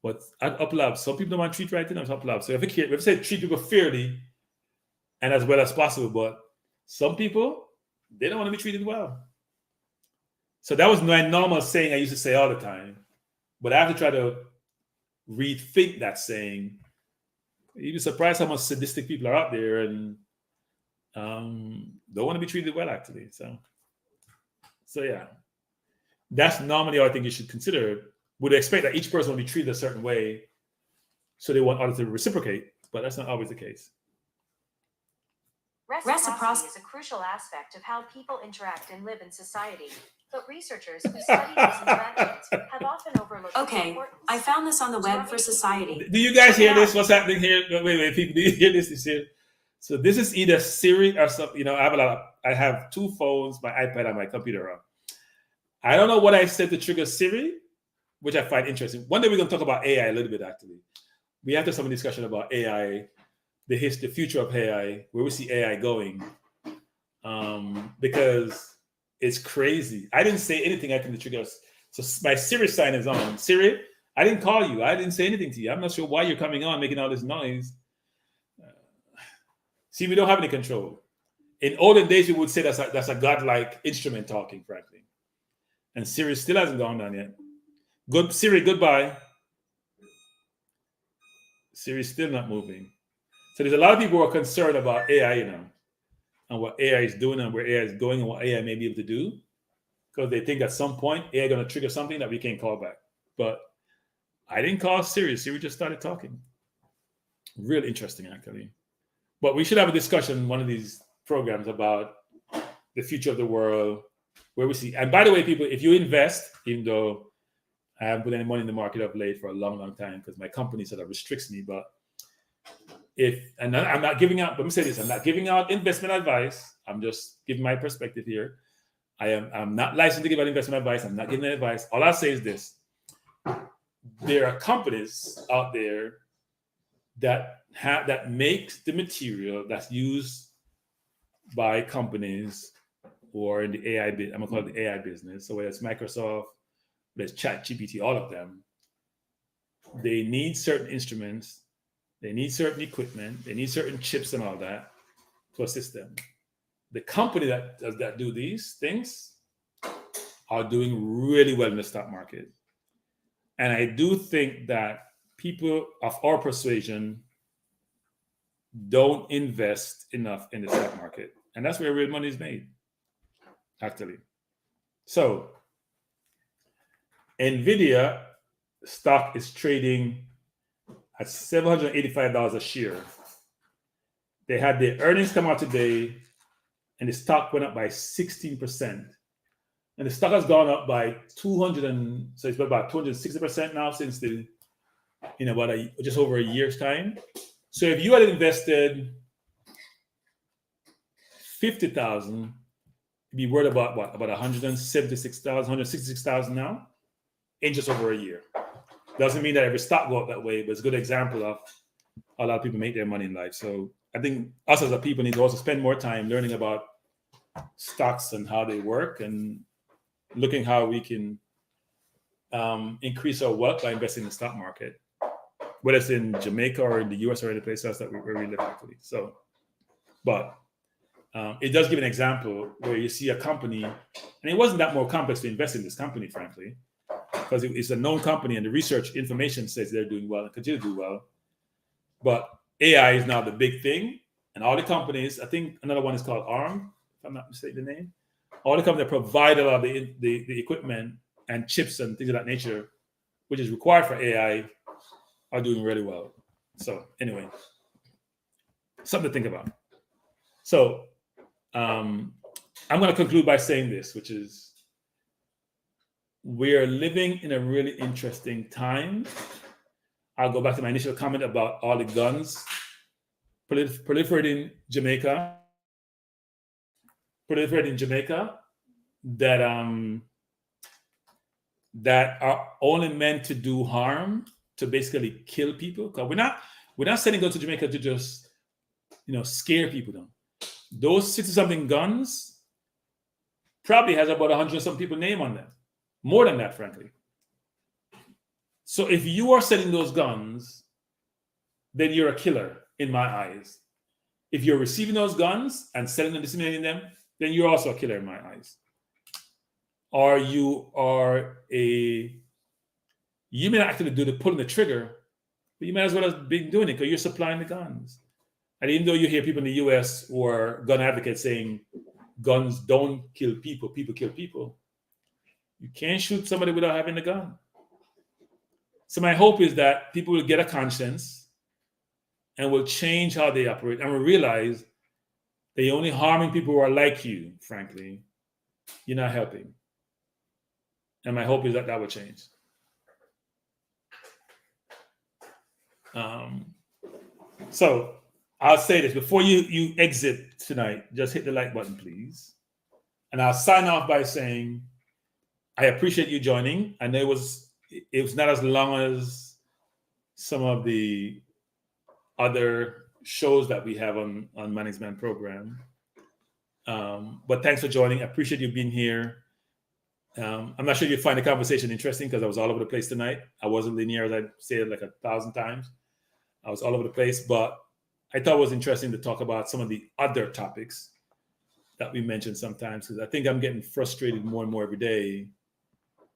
But at Uplab, some people don't want to treat right in Uplab. So we have to say treat people fairly and as well as possible. But some people, they don't want to be treated well. So that was my normal saying I used to say all the time. But I have to try to rethink that saying. You'd be surprised how much sadistic people are out there and don't want to be treated well, actually. So yeah. That's normally what I think you should consider. Would expect that each person will be treated a certain way, so they want others to reciprocate, but that's not always the case. Reciprocity is a crucial aspect of how people interact and live in society, but researchers who study these interactions have often overlooked. Okay, I found this on the web for society. Do you guys hear this? What's happening here? Wait, people, do you hear this? This here. So this is either Siri or something. You know, I have 2 phones, my iPad and my computer on. I don't know what I said to trigger Siri, which I find interesting. One day we're going to talk about AI a little bit, actually. We have to have some discussion about AI, the future of AI, where we see AI going, because it's crazy. I didn't say anything I can trigger. So my Siri sign is on. Siri, I didn't call you. I didn't say anything to you. I'm not sure why you're coming on making all this noise. See, we don't have any control. In olden days, we would say that's a godlike instrument talking, frankly. And Siri still hasn't gone down yet. Good Siri, goodbye. Siri's still not moving. So there's a lot of people who are concerned about AI, you know, and what AI is doing and where AI is going and what AI may be able to do, because they think at some point AI is going to trigger something that we can't call back. But I didn't call Siri. Siri just started talking. Real interesting, actually. But we should have a discussion in one of these programs about the future of the world, where we see. And by the way, people, if you invest, even though I haven't put any money in the market of late for a long, long time because my company sort of restricts me. But I'm not giving out, let me say this, I'm not giving out investment advice. I'm just giving my perspective here. I'm not licensed to give out investment advice. I'm not giving advice. All I say is this. There are companies out there that make the material that's used by companies or in the AI, I'm going to call it the AI business. So whether it's Microsoft, there's ChatGPT, all of them. They need certain instruments, they need certain equipment, they need certain chips and all that to assist them. The company that do these things are doing really well in the stock market. And I do think that people of our persuasion don't invest enough in the stock market. And that's where real money is made, actually. So NVIDIA stock is trading at $785 a share. They had their earnings come out today, and the stock went up by 16%. And the stock has gone up by 200 so it's about 260% now since in about just over a year's time. So if you had invested 50,000, it'd be worth about what? About 166,000 now in just over a year. Doesn't mean that every stock go up that way, but it's a good example of how a lot of people make their money in life. So I think us as a people need to also spend more time learning about stocks and how they work, and looking how we can increase our wealth by investing in the stock market, whether it's in Jamaica or in the US or any place else where we live actually. So, but it does give an example where you see a company, and it wasn't that more complex to invest in this company, frankly, because it's a known company and the research information says they're doing well and continue to do well. But AI is now the big thing, and all the companies, I think another one is called ARM, if I'm not mistaken the name, all the companies that provide a lot of the equipment and chips and things of that nature, which is required for AI, are doing really well. So anyway, something to think about. So I'm going to conclude by saying this, which is we're living in a really interesting time. I'll go back to my initial comment about all the guns proliferating Jamaica that are only meant to do harm, to basically kill people. Because we're not sending guns to Jamaica to just scare people down. Those 60-something guns probably has about 100-something people name on them. More than that, frankly. So if you are selling those guns, then you're a killer in my eyes. If you're receiving those guns and selling and disseminating them, then you're also a killer in my eyes. Or you may not actually do the pulling the trigger, but you might as well have been doing it because you're supplying the guns. And even though you hear people in the US who are gun advocates saying guns don't kill people, people kill people, you can't shoot somebody without having a gun. So my hope is that people will get a conscience and will change how they operate and will realize they're only harming people who are like you, frankly. You're not helping. And my hope is that will change. So I'll say this before you exit tonight, just hit the like button, please. And I'll sign off by saying, I appreciate you joining. I know it was not as long as some of the other shows that we have on Manning's Man program. But thanks for joining. I appreciate you being here. I'm not sure you'd find the conversation interesting because I was all over the place tonight. I wasn't linear, as I said like 1,000 times. I was all over the place, but I thought it was interesting to talk about some of the other topics that we mentioned sometimes, because I think I'm getting frustrated more and more every day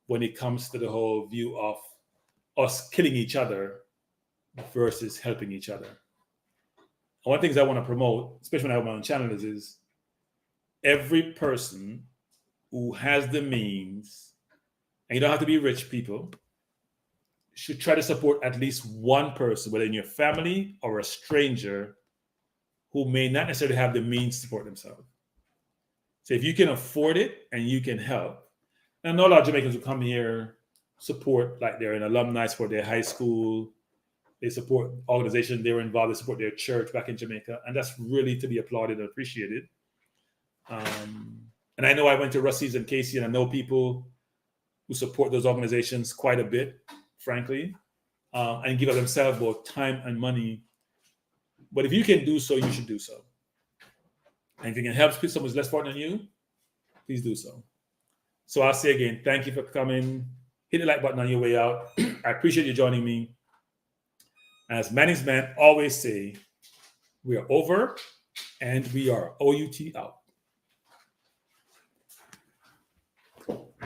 when it comes to the whole view of us killing each other versus helping each other. And one of the things I want to promote, especially when I have my own channel, is every person who has the means, and you don't have to be rich people, should try to support at least one person, whether in your family or a stranger who may not necessarily have the means to support themselves. So if you can afford it and you can help, and I know a lot of Jamaicans who come here support, like they're an alumni, support their high school, they support organizations they were involved, they support their church back in Jamaica, and that's really to be applauded and appreciated. And I know I went to Rusty's and Casey, and I know people who support those organizations quite a bit, frankly, and give of themselves both time and money. But if you can do so, you should do so. And if you can help someone who's less fortunate than you, please do so. So I'll say again, thank you for coming. Hit the like button on your way out. I appreciate you joining me. As Manning's Man always say, we are over and we are OUT out.